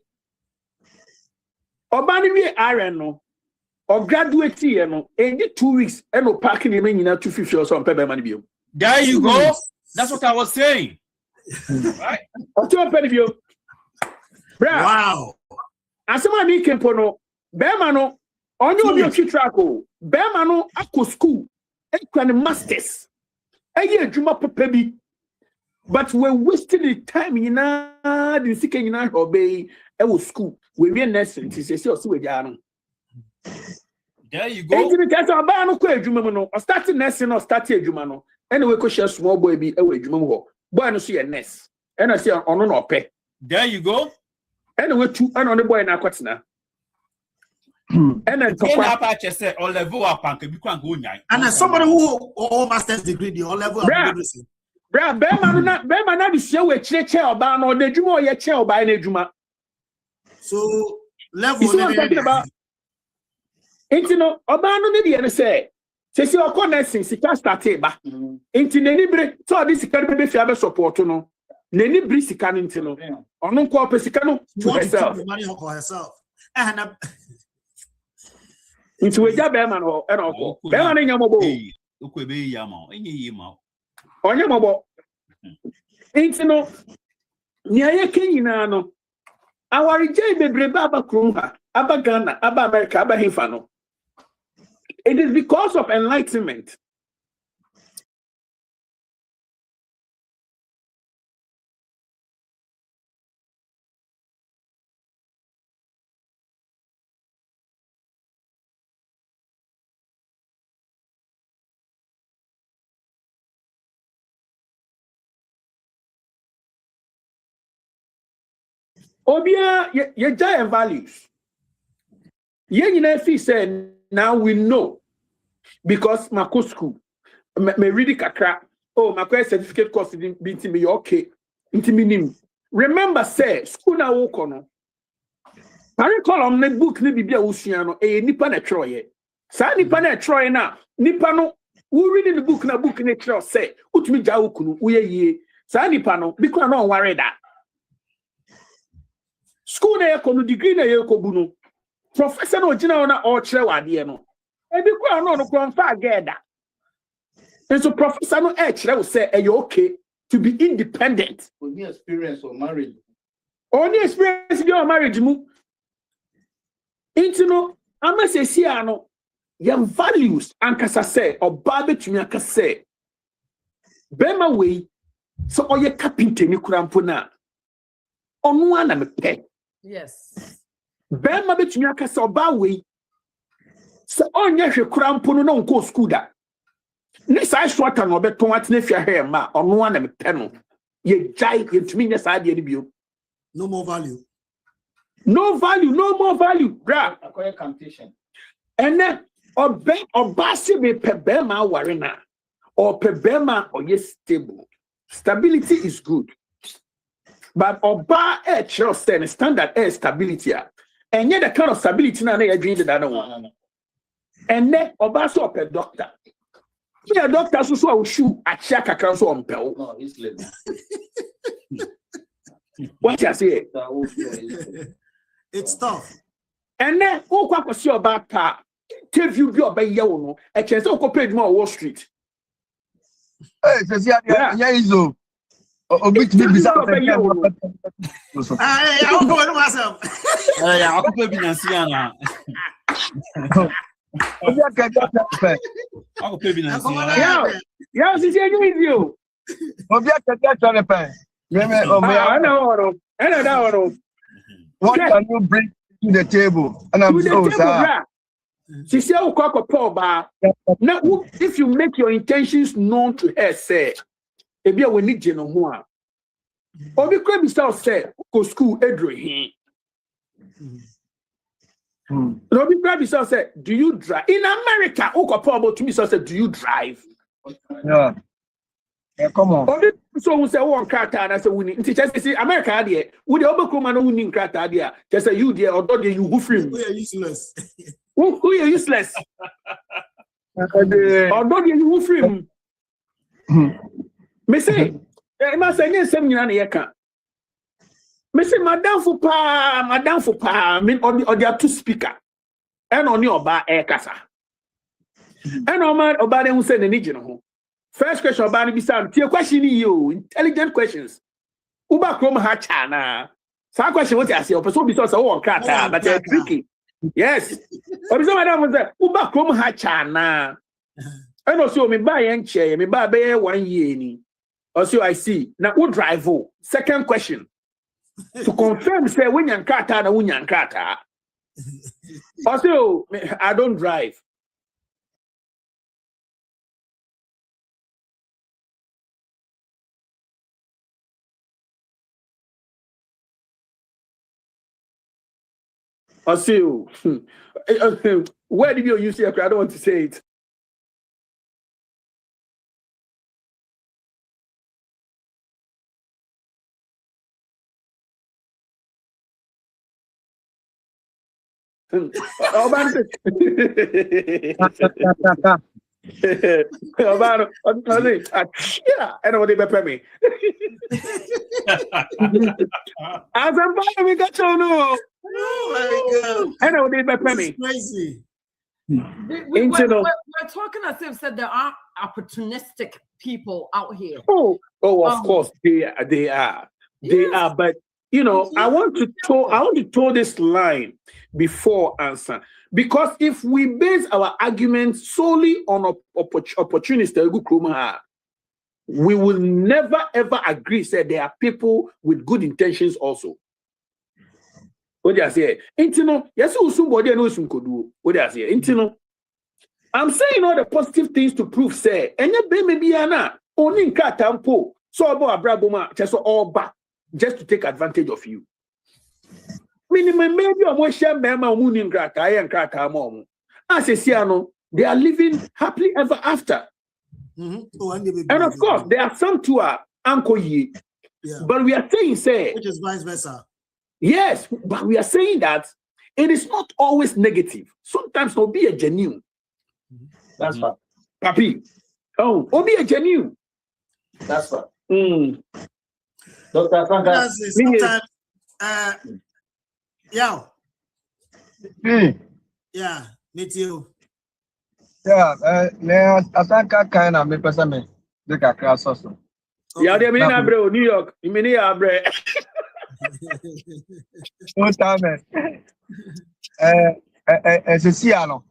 Or banning iron no. Or graduate here no. And 2 weeks and no parking in 250 or some paper money bill.
There you go. That's what I was saying. Right?
Wow.
As somebody came for no, Bermano, on your traco, Bermano, Aqua school, and masters. A year, Juma Pepe. But we're wasting the time in the seeking in our obey our school. We're being necessary to say,
there you go.
Or starting nursing or starting Jumano. Anyway, because she small boy be away, Jumo. Boy, no see a nest. And I see on no pay.
There you go.
Anyway, two and on the boy in our quarter. And then
say all level up and go
and as somebody who all master's degree, the all level of
Berman not be sure with chair ban or the Jumo yet chair by the Juma.
So level
what I'm talking about. Ain't you know, Obano maybe and say. Say your connection, she can't start it back. Into any break, so this can be fair support no. Neni brisi can into no. Or no cooperate to herself.
Money for herself. And
into a job, Berman or Berman in your mobile. On your mobile. Ain't no near Kenyano. Our J. Baba Krumha, Abba Ghana, Abba America, Abba Hifano. It is because of enlightenment. Obia, your giant values. Ye said, now we know. Because my school, me read kakra. Oh, my certificate course didn't be to me okay. Into me. Remember, say school na wokono. Parent column ne book ne bibia usiano nipa na troye. Sa nipa na troye na nipa no who reading the book na book ne tro say utumi ja ukunu uye ye. Sa nipa no because no worry that. School na yeko no degree na yeko bu no. Professor no gina na o kire wade no. And no together. And so Professor no will say, are you okay to be independent?
Only experience of marriage.
Only experience your marriage. Into no, I must say, your values, and Kasa say, or Barbie to me, I say, Bema way, so all your carpenter, you crampona. On one, I'm a pet.
Yes.
Bema bet me, I say, or Baway. So on your crampono no go school that. This I short and obeton what if your hair ma on one and penal. Ye jai to me yes I did you.
No more value.
No value, no more value. Grab
Acquire competition.
and then or basi be pebema warina or pebema or yes stable. Stability is good. But oba trust and standard stability. And yet the kind of stability na na dream that one. And then oba so a doctor. Yeah, doctor so shoe a check a council on pel.
No, it's living.
What you say?
It's tough.
And then who kwa see about pa tell you be obey you no a chance to pay more Wall Street.
Hey, so yeah, iso. Obit me bisa.
I'll go to myself.
I'll pay Binansiana. I'll pay Binansiana.
Yeah, she's with you.
Obia kaka try pen.
I know. What
can you bring to the table? And I'm so sad.
She said, now, if you make your intentions known to her, say, maybe I will need you no more. Or because we start say, go school, Edry. Robbie Crabby said, do you drive? In America, Oka to me said, do you drive?
Yeah. Yeah, come on.
So we say one car and I say we need to see America there. Would the other woman who need car there? Just say you there or don't you who free?
We are useless.
Who are useless? Or don't you who free? Me say, I must say something on the account. Me say, Madame Fupa, mean on the two speaker, and on your bar air casa. And on my about them who said the need home. First question about Bisam, your question you intelligent questions. Uba Chrome Hachana. Some question what I say, or person because of crata, but they're tricky. Yes. Or madam was that Uba Chrome Hachana. And also me buy and chair, me buy 1 year. Also, I see. Now who drive? Second question. To confirm, say when you're crata, na when you're crata. Also, I don't drive. I see you. Where did you use it? I don't want to say it. I know what they pay me. As I'm buying, we got to know.
Oh my God!
I know they pay me.
Crazy.
We're talking as if said there are opportunistic people out here.
Of course they are. They are, but you know, I want to toe this line before answer, because if we base our argument solely on opportunities, we will never ever agree that there are people with good intentions also. What do you say? Intino, yes, somebody knows some could do. What do you say? Intino, I'm saying all the positive things to prove, say, and you be maybe only in Katampo, so about Abraboma, just all back, just to take advantage of you. Minimum, maybe a more share Mama Mooning Grata, I and Krata Mom. As a Siano, they are living happily ever after. And of course, there are some to our Uncle Ye. Yeah. But we are saying, say,
which is vice versa.
Yes, but we are saying that it is not always negative. Sometimes it'll be a genuine.
That's right.
Papi. Oh, it'll be a genuine.
That's right. Dr. Franka.
Sometimes, yeah. Yeah, me too.
Yeah, I think I kind of make person look at class also.
Yeah, they mean bro, New York. You mean bro.
No time. As a Siano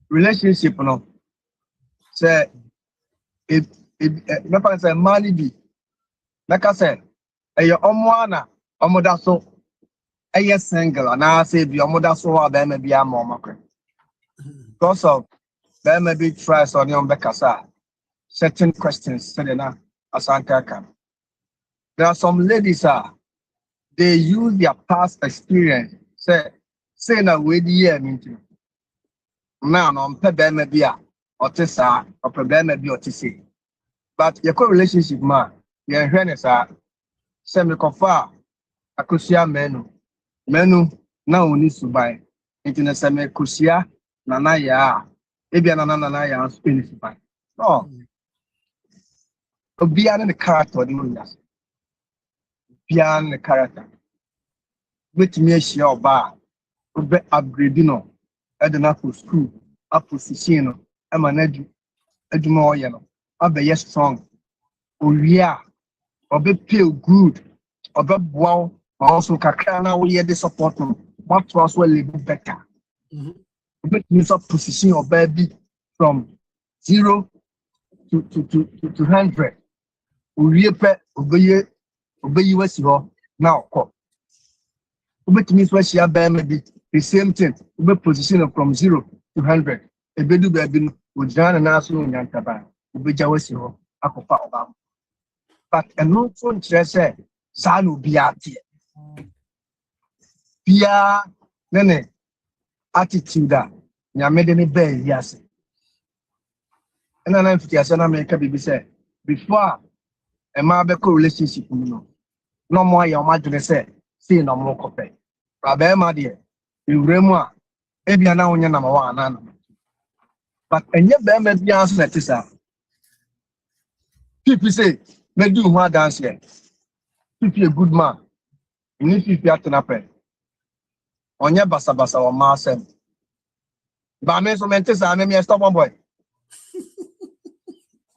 relationship, no. Say it never say money be. Like I said, your omwana, omodaso, a single, and I say be omodaso, or there may be a mama. Because of there may be tries on your Bekasa, certain questions, Selena, Asanka. There are some ladies, they use their past experience, say na way the year meeting. Now, on Pebe may be or Tessa, or Pebe may be or Tissi. But your co-relationship, man, your awareness are semi-confa, Akusia menu, now we need to buy. Internet semi-Kusia, Nanaya, Ebian Nanaya, Spanish buy. No. Beyond the character of the universe. Beyond the character. With me, she or bar, upgrading, Edna for school, up for Sicino, I'm an edumore, you know, I'll be yes strong. Oh, yeah, or be feel good, or be wow, also Kakana, we had the support, what was well live better. Make me up position or baby from 0 to 100. We obey you as you now. Make me what she maybe the same thing. We position from 0 to 100. A bedu baby with Jan and Asu and Yantaba. We just you Akopa. But a no phone say, Sanu Biati. Pia Nene attitude that you made any bad, yes. And then I'm America baby say, before a Mabeko relationship, no more your mother say, see no more copy. Rabbi, my dear, you remember, maybe now on your number one. But and yet, there may be answer that is people say, may do one dance here. If you're a good man, you need to be at an apple. On your basa or master. But I mean, so many things I may stop one boy.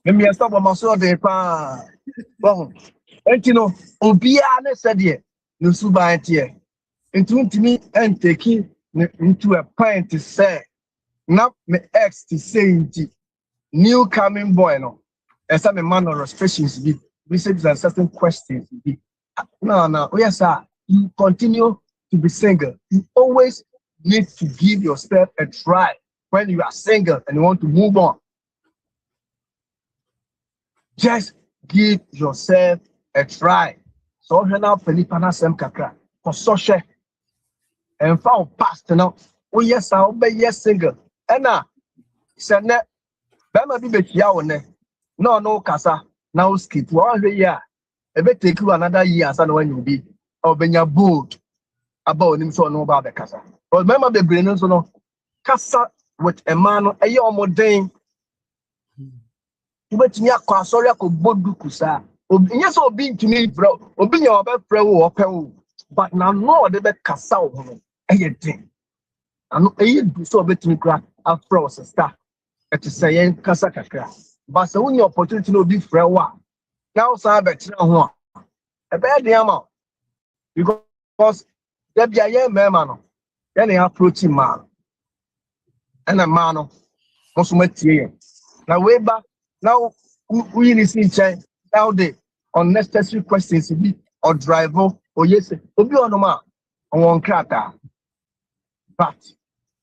Maybe I stop on my sword. Well, and you know, Obiane said, yeah, no suba here. Into me and taking into a point to say, not me ex to say, new coming boy, no, as I'm a man or expressions, we said certain questions. No, yes, sir, you continue to be single. You always need to give yourself a try when you are single and you want to move on. Just give yourself a try. So now Felipana Sem Kakra for social and found past now. Oh yes, I'll be yes single. And now said net Bama be yaone. No casa now skip 1 year. A bit take you another year as when you be or when you're bored about him so no about the casa. But remember the brain so no casa with a man a year more day. But me akwa sorry ko bodu kusa obinya so obi ntumi bro obinya obefre wo open but na no de be kasa wo no eyedin anu eyedu so obetumi kra afro sister et say yen kasa kakra but so when opportunity no be frɛ wa now sa be tira ho e be de ama because there be a young man no then approach man and a man no so matie na we ba now, we need to change now the unnecessary questions be or driver or yes, or be on man on one crater. But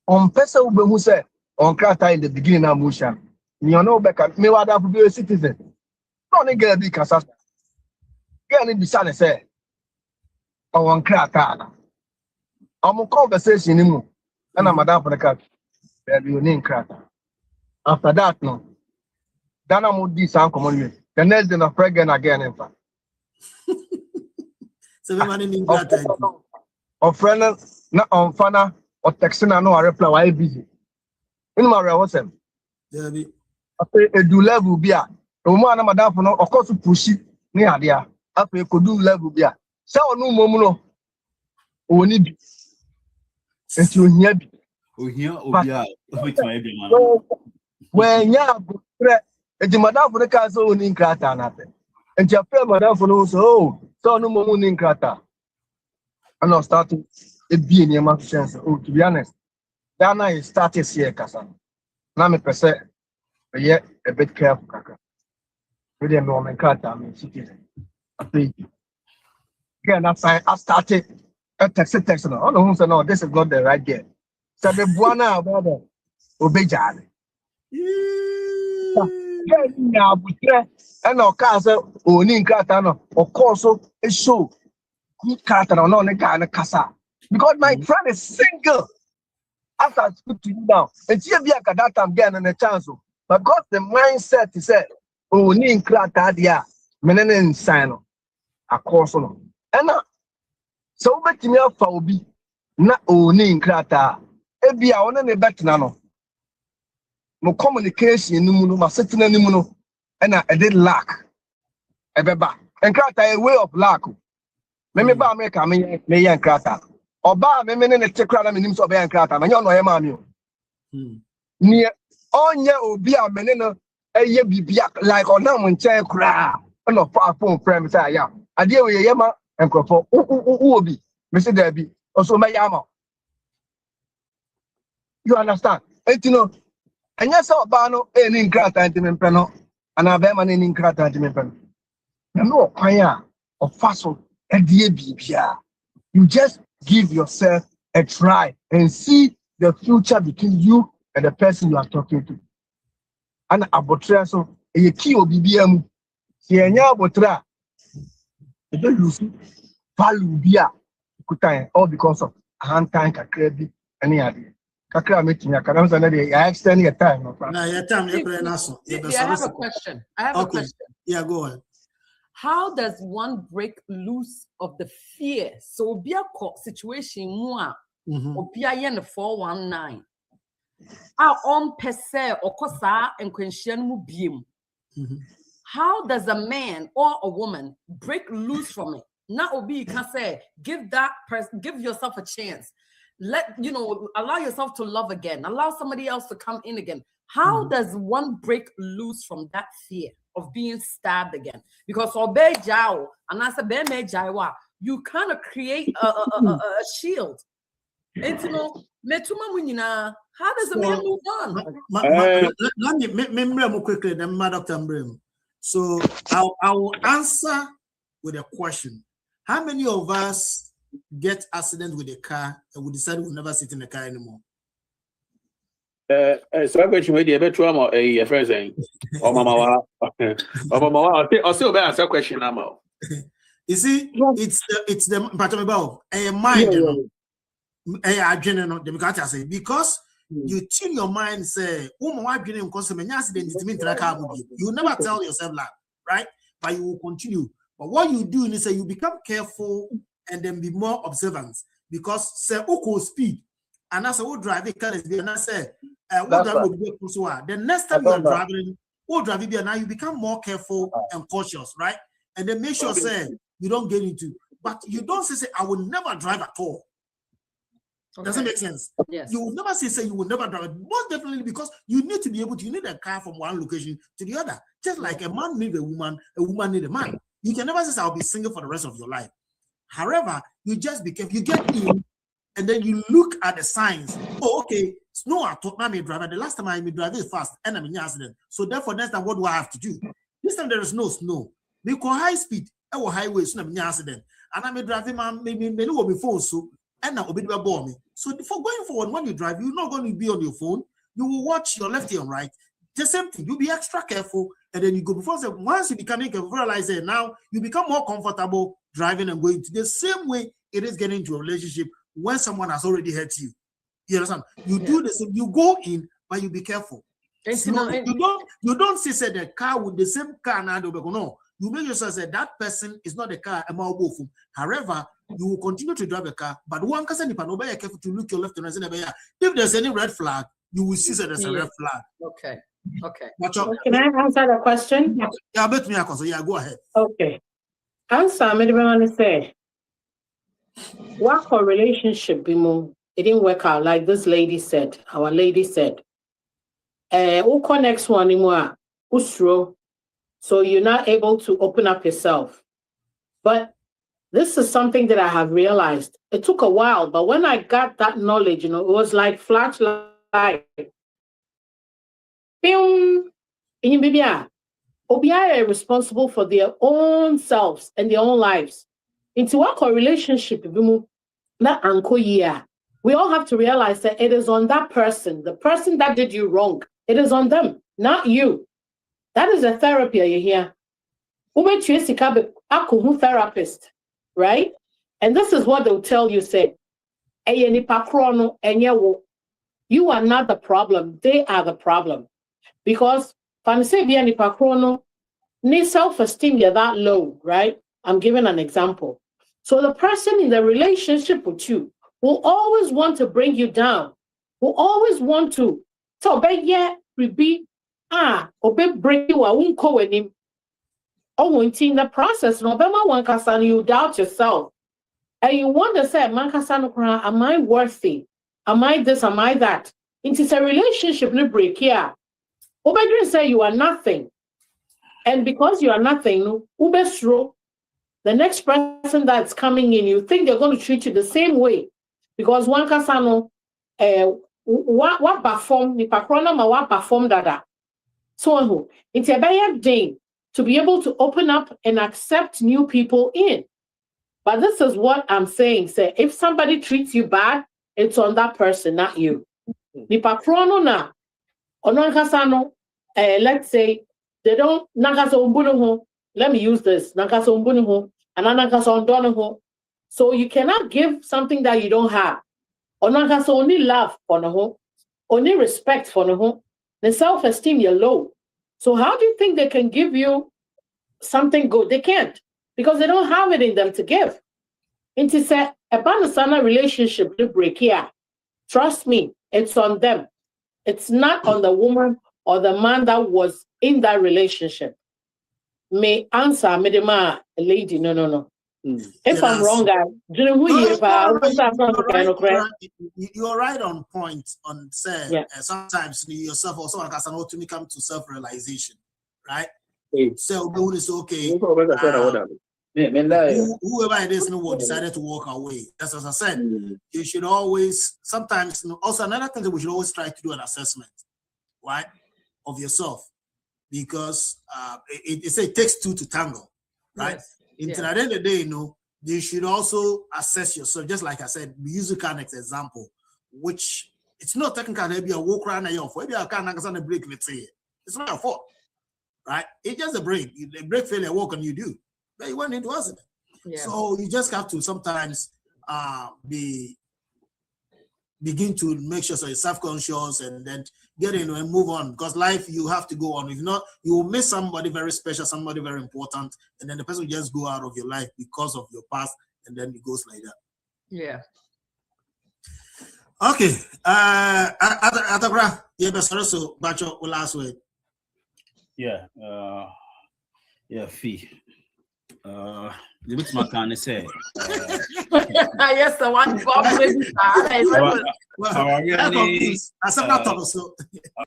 on person who said on crater in the beginning of motion, you know, back at me, what I be a citizen. Don't get a big assassin. Get it be sad say on one crater. I'm a conversation in moon, and I'm a down for the cat. There be a name crater. After that, no. Dana Moody sound common. The next day, of pregnant again, in fact.
So, we need that.
Or friend, not on Fana or Texana, no, I reply, why busy. In my rehearsal, a do level beer. A woman, Madame, for no, of course, to push it near there. After you could do level beer. So, no momuno. We need it. You hear me? When you have and the madam for the castle in Krata, nothing. And your friend, madam for no so no moon in Krata. I'm not starting a being your mouth chance. Oh, to be honest, Dana is started here, Cassan. Now, me per se, yet a bit careful, Kaka. We didn't know my Krata, I mean, citizen. I think again, I started a text. Oh, no, this is not the right game. So the Buana about it. obejale. Now, and our castle, owning Katano, or Corso, a show. Good Katano, no, the guy in Casa. Because my friend is single. After I speak to you now, and see if at that time getting a chance. But because the mindset is said, owning Kratadia, Menen Sino, a Corso. And so, bet me up for be not owning Krata. Ebi a one ne betina no no communication ni mu no ma setena ni mu no na e dey lack e beba enkrata a way of lack me ba America me ye enkrata oba me ne tekra na me nim so oba enkrata ma nye ono ye ma mi o ni onye obi a me ne no eye bibia like ona mo nche kra no phone frame say ya ade we ye ma enkrofo obi me say there be also me ya ma. You understand? And you know, and yes, Bano, any grata antimempano, and a beman in grata antimempano. No, choir or fossil, a dear bibia. You just give yourself a try and see the future between you and the person you are talking to. And abotraso, a key or BBM, Siena Botra, the Lucy, value beer, all because of a hand tank, a credit, any idea. I extend your time.
I
have a question. A question.
Yeah, go ahead.
How does one break loose of the fear? So be a situation more or be a 419. Our own per se or cosa and question beam. How does a man or a woman break loose from it? Not obi can say give that person, give yourself a chance. Allow yourself to love again. Allow somebody else to come in again. How does one break loose from that fear of being stabbed again? Because obey Jao and I said Jawa, you kind of create a shield. And how does a man move on?
Let me more quickly than Dr. Mbrim. So I will answer with a question. How many of us get accident with a car and we decide we'll never sit in the car anymore?
So I question maybe a bit trauma a friend saying, oh mama, I'll still be answer question now.
You see, it's the pattern about a mind, because you tune your mind say, you'll never tell yourself that, right? But you will continue. But what you do is say you become careful and then be more observant, because say uko speed and as I would drive it and I say the next time you are driving now you become more careful and cautious, right? And then make sure say you don't get into, but you don't say I will never drive at all. Okay. Doesn't make sense.
Yes.
You will never say you will never drive, most definitely, because you need to be able to, you need a car from one location to the other, just like a man need a woman need a man. You can never say I'll be single for the rest of your life. However, you just become, you get in and then you look at the signs. Oh, okay, snow I taught me driver. The last time I drive it fast and I'm in an accident. So therefore, next time, what do I have to do? This time there is no snow. Because high speed, or highway, so I'm in an accident. And I'm driving my maybe will be phone so and now be me. So for going forward, when you drive, you're not going to be on your phone. You will watch your left and right. The same thing, you'll be extra careful, and then you go before. So once you become careful, realize that now you become more comfortable driving and going to the same way it is getting into a relationship when someone has already hurt you. You understand? You do the same, you go in, but you be careful. So you don't say the car with the same car now. No, you make yourself say that person is not the car. However, you will continue to drive a car, but one person you be careful to look your left and right. If there's any red flag, you will see that there's a red flag.
Okay.
Can I answer the question?
Yeah, bet me. Yeah, go ahead.
Okay. Answer me. Want to say, what for relationship? It didn't work out like this lady said. Our lady said, who connects one anymore? Usro. So you're not able to open up yourself. But this is something that I have realized. It took a while, but when I got that knowledge, it was like flashlight. Obia are responsible for their own selves and their own lives. Into what relationship na anko year we all have to realize that it is on that person, the person that did you wrong. It is on them, not you. That is a therapy you hear. Therapist, right? And this is what they'll tell you, say, you are not the problem, they are the problem. Because self-esteem, you're that low, right? I'm giving an example. So the person in the relationship with you will always want to bring you down, will always want to bring you, in the process, you doubt yourself. And you want to say, am I worthy? Am I this? Am I that? It is a relationship break here. Obedrin say you are nothing. And because you are nothing, the next person that's coming in, you think they're going to treat you the same way. Because one kasano, what perform, the pakrona ma what perform dada. So it's a bad thing to be able to open up and accept new people in. But this is what I'm saying. Say, if somebody treats you bad, it's on that person, not you. The pakrona na, onon kasano, let's say, they don't, let me use this, so you cannot give something that you don't have. Only love for only respect for the self-esteem you're low. So how do you think they can give you something good? They can't, because they don't have it in them to give. And to say a banasana relationship to break here, trust me, it's on them. It's not on the woman or the man that was in that relationship. May answer me the lady, no. If I'm wrong,
you're right on point on saying sometimes yourself also can ultimately come to self-realization, right? So it's okay. Whoever it is who decided to walk away. As I said, you should always sometimes also another thing that we should always try to do an assessment, right, of yourself, because it takes two to tango, right? At the end of the day, you should also assess yourself. Just like I said, we use the kind of example, which it's not technically maybe a walk around your fault. Maybe I can't break, let's say. It's not your fault, right? It's just a break. The break failure walk and you do. But you went into accident. So you just have to sometimes begin to make sure so you're self-conscious and then get in and move on, because life, you have to go on. If not, you will miss somebody very special, somebody very important, and then the person will just go out of your life because of your past, and then it goes like that. Okay. Atagra, so Bacho will last word.
Fee. The bit my can say.
Yes, the one.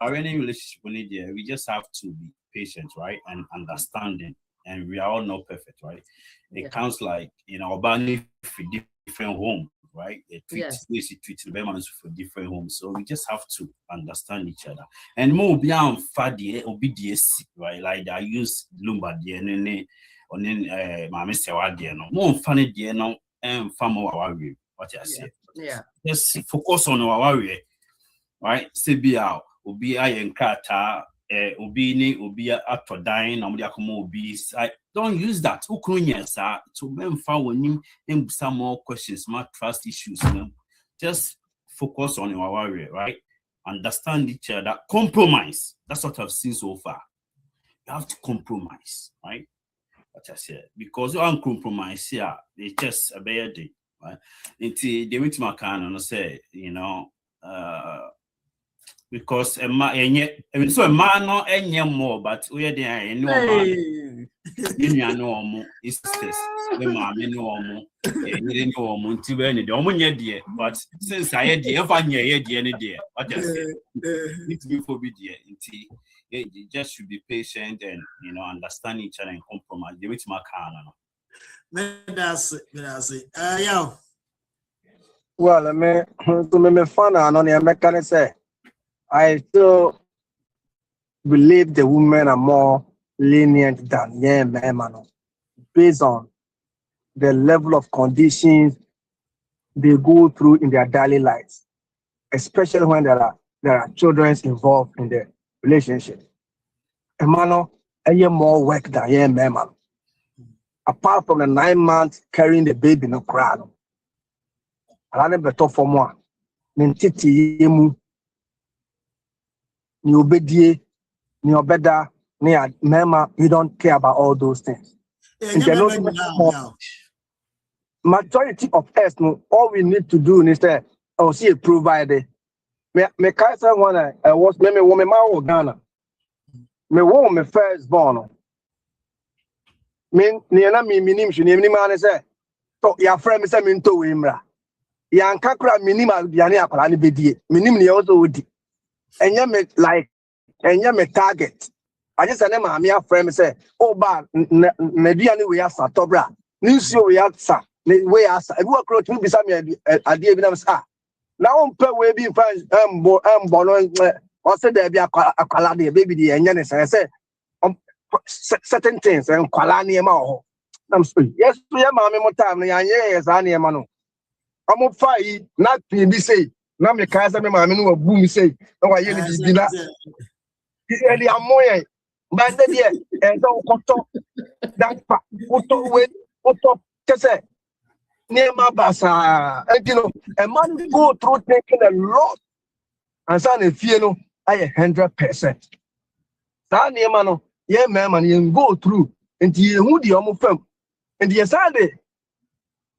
Our relationship we just have to be patient, right, and understanding, and we are all not perfect, right? It counts like Obani for different home, right? They treat the Burmans for different homes, so we just have to understand each other. And more beyond Fadi obedience, right? Like I use Lumba DNA. On my Mr. Wadiano, more funny dear no, and far more warrior. What I say, just focus on our warrior, right? CBR, Ubi, I and Kata, Ubini, Ubi, after dying, Obiakomo, I don't use that. Ukunya, sir, to men found him some more questions, more trust issues. Just focus on your warrior, right? Understand each other, compromise. That's what I've seen so far. You have to compromise, right? I said, because you uncompromise here, it's just a bad day, right? Until they went to my can and say, because a man, so a man not any more, but we are there, and no more, it's this, the man, no more, you know, until any dear, but since I had the any day, what I said, need to be forbidden until. You just should be patient and understand each other and compromise. Give it to my car.
That's it.
Well, I mean, to me, fun and on the mechanic say, I still believe the women are more lenient than men, based on the level of conditions they go through in their daily lives, especially when there are children involved in the relationship. A man, more work than a man. Apart from the 9 months carrying the baby in the crowd. I never talk for more. Nintiti yemu, ni obedie, ni obeda, ni mema. You don't care about all those things. Majority of us, all we need to do is that see a provider. Me kaisa one I was me woman ma Ghana. Me wo me first born. Me na me minim hwe ni man say to ya friend me say me nto we mra. Ya nka kra minim aduane akwala ne bedie. Minim ne also odi. Enye me like enye me target. I just say na me friend me say oh ba na duane we asa tobra. Ni nsuo we asa. We asa. Ebi wa kro tu bisa me ade bi na say now on per we be fine no or say there be akwala de baby de enye ne say certain things and kwala ne ma ho I'm sorry yes to ya ma me mo time na ye za ne ma no am fai na bi say na me ka say me ma me no wabu mi say na wa ye ne bi na e di amoye ba de de e do koto that pa koto we koto kese ne ma basa and you know a man go through taking a lot and say na fie no I 100%. That ne ma no yeah, man, you go through and you who the omo fam and yes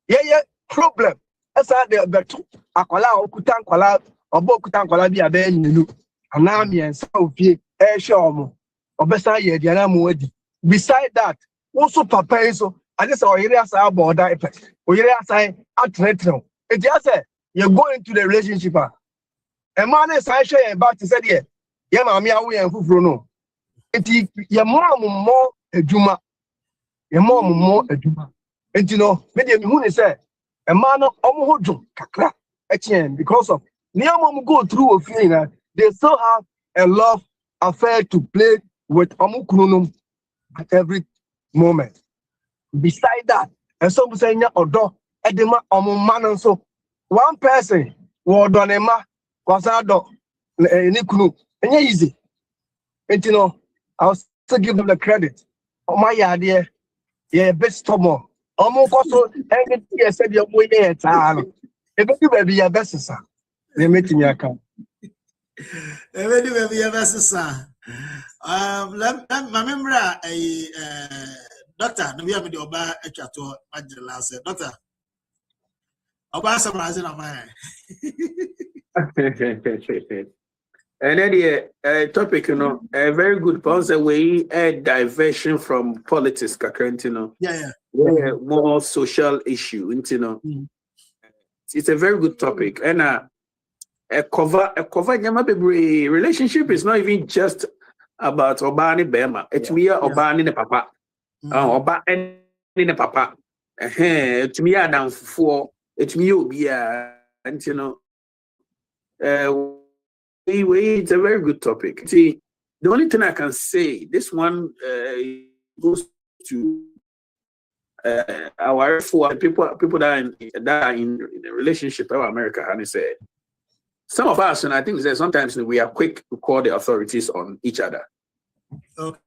yeah problem as I the beto akwala okutan kwala obo okutan kwala bi abe nyinu ana mi ensa ofie e hwe omo obesa ye dia na mo adi beside that also papa so I just oyire asa border effect oyire asa atretre it just say you go into the relationship a man is I share about to say there yeah mama awo yan fufuro no enti ye more adwuma ye more adwuma enti no me dey me hu ne say e man no omo hodwo kakra etien because of near mom go through of feeling they still have a love affair to play with omo kununum at every moment. Beside that and some say nya odo edema omo man so one person wo odo ne ma kwasa do ni kunu enye easy enti no I'll still give them the credit. Oh my idea, yeah, best tomo. Almost also, and yes, said your boy there. If you baby, your best sir. They meeting your account.
Every baby, your best sir. My member, a doctor, no, we have the Oba a chateau, Angela said, Doctor Oba, summarizing on mine.
And then the topic, a very good point. We a diversion from politics,
Yeah.
More social issue, It's a very good topic, and a cover. Relationship is not even just about Obani Bema. It's me Obani the papa, Oba and the papa. It's me down for. It's me and it's a very good topic. See, the only thing I can say, this one goes to our for people that are in a relationship in America, and it's some of us, and I think that sometimes we are quick to call the authorities on each other.
Okay.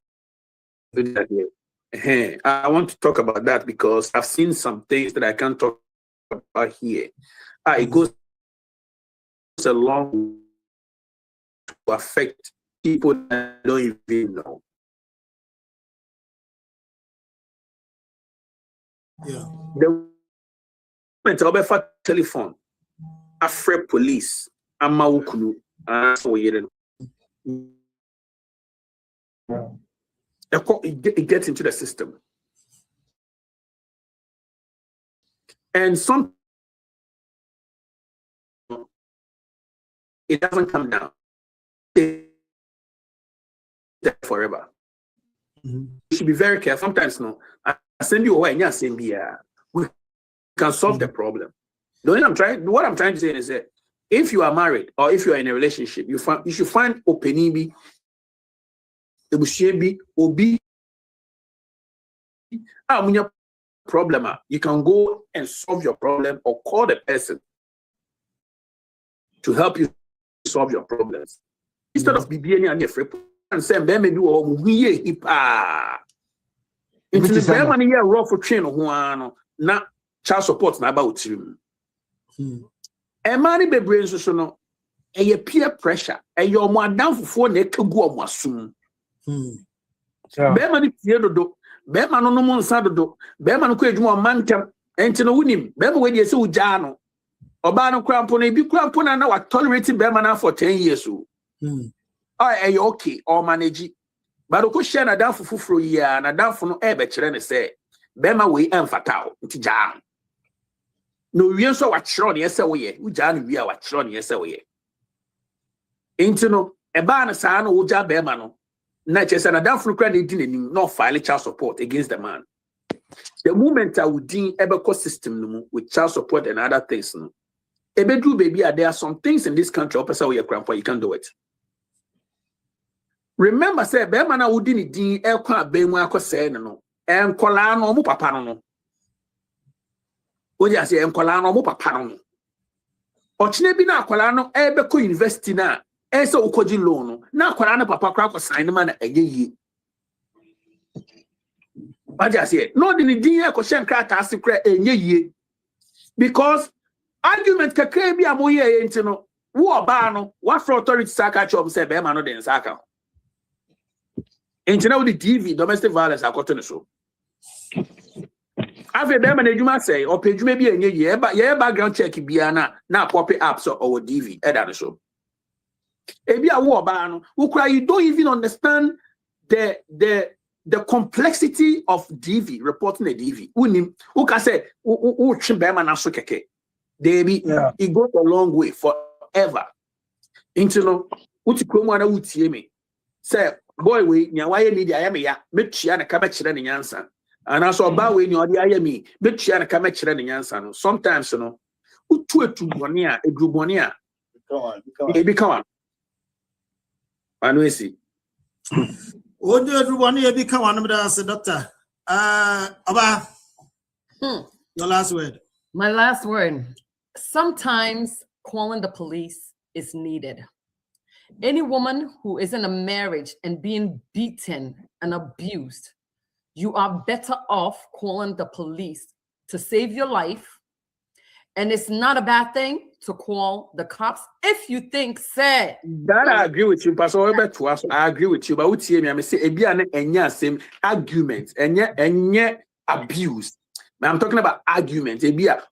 I want to talk about that because I've seen some things that I can't talk about here. It goes a long to affect people that don't even know.
Yeah.
The moment I have telephone, afraid police, I'm a it gets into the system. And some it doesn't come down. Forever. You should be very careful. Sometimes I send you away and you send me we can solve the problem. What I'm trying to say is that if you are married or if you are in a relationship, you should find openibi, ebushebi, obi. problem, you can go and solve your problem or call the person to help you solve your problems. Instead of being any free and saying, maybe we hipa. Into the money here, raw for train one, not child support about you. And money be brains so no, and your peer pressure, and your more down for neck to go on soon. Beman do, Beman no more sado, Beman quid more mantem, and to know him, Beman when you so jano. Obano crampon, be crampon, and now tolerating Beman for 10 years. I okay, or manage. But of course, Shana down for Fufro ya, and a down for no air, say, Bema we and fatal, Tijan. No, we also watch on yes away, we Jan, we are watch on yes away. Ain't no, a ban san, Uja Bemano. Natchez and a down for credit didn't not file child support against the man. The moment I would deem ever system with child support and other things. A bedroom baby, there are some things in this country, opposite where your grandpa, you can do it. Remember, say, Bemana wouldn't deem aircraft Bemwa say no, and Colano mo papa no. What you say, and Colano mo papa no. Ochinebina Colano, Ebeco University na, Eso Ukoji loan, now Colano papa crack was sign man a ye. What you say, no, the dean question crack as secret a ye. Because argument Kakabia Moye ain't no, war bano, what for authority Saka job say Bemano den Saka. And you know the DV, domestic violence, I got to the show. After them and you must say, or page maybe a year, but yeah, background check Biana, now copy apps or DV, at the show. If you are war ban, you don't even understand the complexity of DV, reporting a DV. Who can say, who Chimberman and Sukeke? Baby, it goes a long way forever. Into no, what you come on out me. Say, boy, we, why need I am ya, Mitchiana Kamachran and Yansan. And also about when you're the IME, Mitchiana Kamachran and Yansan. Sometimes, you know, who to a Trubonia, a Grubonia. Become. And we see.
What do Trubonia become? I'm the doctor. About your last word.
My last word. Sometimes calling the police is needed. Any woman who is in a marriage and being beaten and abused, you are better off calling the police to save your life. And it's not a bad thing to call the cops if you think, say.
That I agree with you, Pastor. I agree with you, but what you mean? I say, same argument and abuse. I'm talking about argument. Argument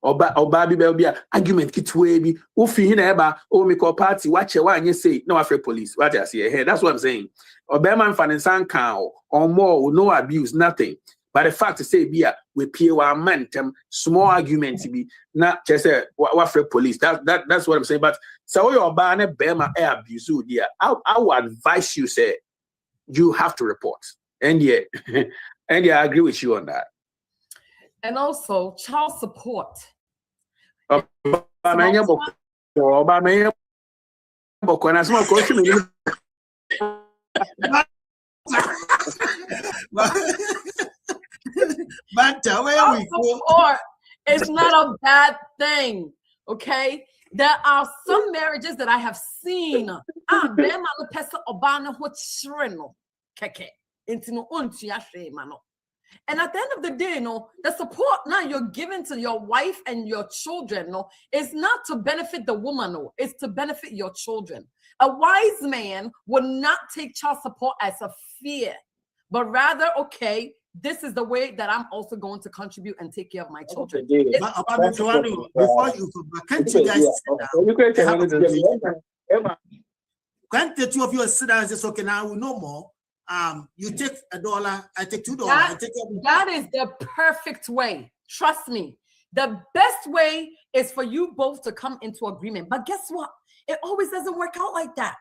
kitwebi. Ufi hineba o miko party. Watch your one. You say no afraid police. What I see here. That's what I'm saying. Oberman faninsan cow or more no abuse, nothing. But the fact to say we pay our momentum, small argument to be not just say what afraid police. That's what I'm saying. But so your banner Bema air abuse. Dear, I would advise you say you have to report. And yeah, I agree with you on that.
And also child support. It's not a bad thing, okay? There are some marriages that I have seen. And at the end of the day, the support now you're giving to your wife and your children, is not to benefit the woman, it's to benefit your children. A wise man would not take child support as a fear, but rather, okay, this is the way that I'm also going to contribute and take care of my children.
Before you can't you guys can't the two of you sit down and say, okay, now we know more. You take $1, I take $2.
That is the perfect way. Trust me. The best way is for you both to come into agreement. But guess what? It always doesn't work out like that.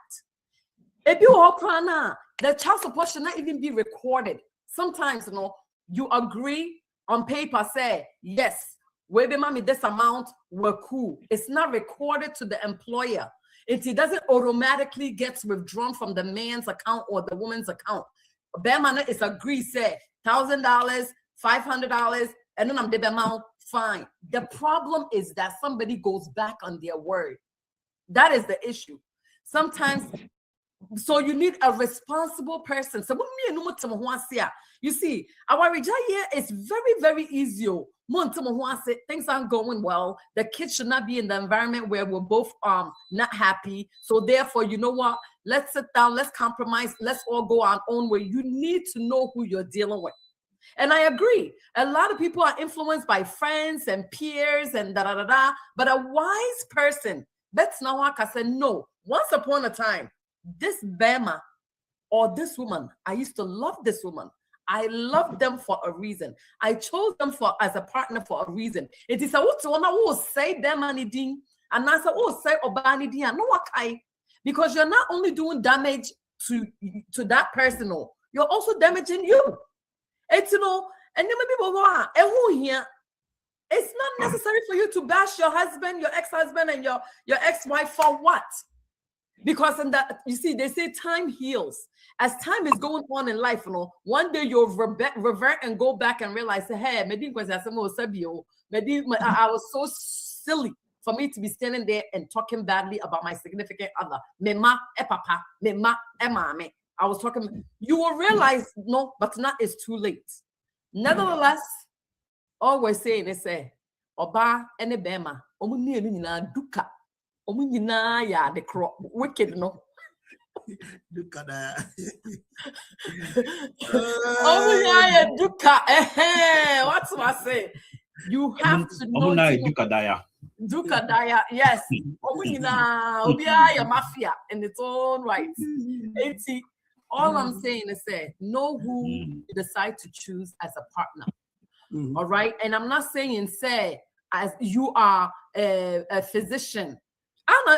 If you all plan, the child support should not even be recorded. Sometimes, you agree on paper, say, yes, baby mommy, this amount, we're cool. It's not recorded to the employer. It doesn't automatically get withdrawn from the man's account or the woman's account. Bemana is agreed, say $1,000, $500, and then I'm the amount fine. The problem is that somebody goes back on their word. That is the issue. Sometimes, so you need a responsible person. So you see, our here is very, very easy. Things aren't going well. The kids should not be in the environment where we're both not happy. So therefore, you know what? Let's sit down, let's compromise, let's all go our own way. You need to know who you're dealing with. And I agree. A lot of people are influenced by friends and peers and da-da-da-da. But a wise person, that's not what I said, no. Once upon a time, this Bema or this woman, I used to love this woman. I love them for a reason. I chose them as a partner for a reason. It is a what will say them anything, and I say, oh, say obanidi and no wakai. Because you're not only doing damage to that person, you're also damaging you. It's and then people go, here. It's not necessary for you to bash your husband, your ex-husband, and your ex-wife for what? Because in that, you see, they say time heals. As time is going on in life, one day you'll revert and go back and realize, hey, I was so silly for me to be standing there and talking badly about my significant other. Mema e papa, mema e mame. I was talking, you will realize, no, but not it's too late. Nevertheless, all we're saying is, Oba ene bema, omuni na duka. Omunina ya the crop wicked no.
Duka da.
Omunya ya duka. What's what I say? You have to know.
Duka daya.
Duka daya, yes. Omunina obia ya mafia in its own right. All I'm saying is know who you decide to choose as a partner. All right, and I'm not saying as you are a physician.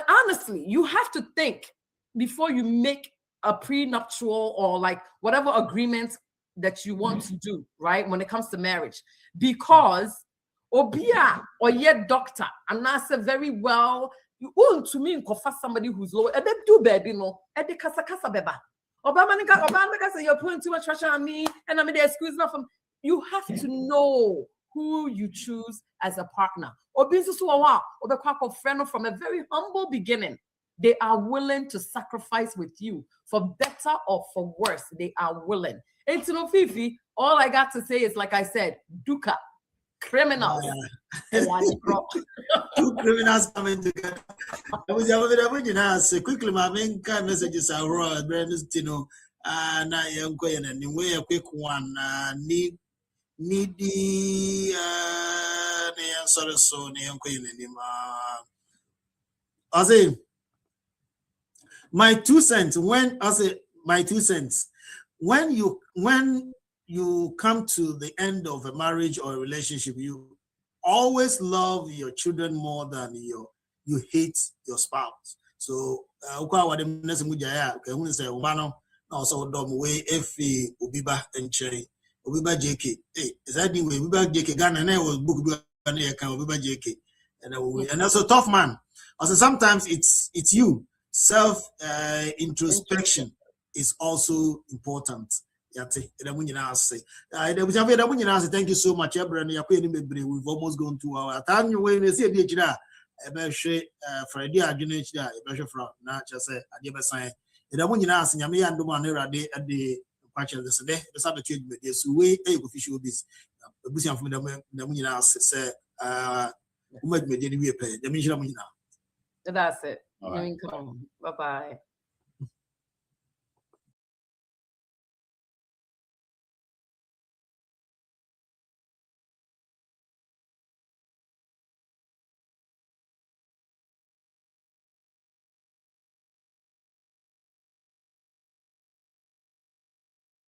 Honestly, you have to think before you make a prenuptial or like whatever agreement that you want to do, right? When it comes to marriage, because obia or yet doctor, and that's a very well. You want to mean confess somebody who's low, and then do baby no, and the kasa beba. Obama say you're putting too much pressure on me, and I'm the excuse not from. You have to know who you choose as a partner. Or from a very humble beginning, they are willing to sacrifice with you for better or for worse. They are willing. And to Fifi, all I got to say is, like I said, Duka, criminals.
Two criminals coming together. Quickly, my main messages are raw, Brandon. Na yanko yana ni way a quick one. Needy sorry so I say my 2 cents when you come to the end of a marriage or a relationship, you always love your children more than you hate your spouse. So also dom way efi obiba encheri obiba JK is that the way obiba JK Ghana na was book na obiba JK and also tough man. Also sometimes it's you. Self introspection is also important. Thank you so much. We've almost gone 2 hours. Friday
That's it. Bye-bye.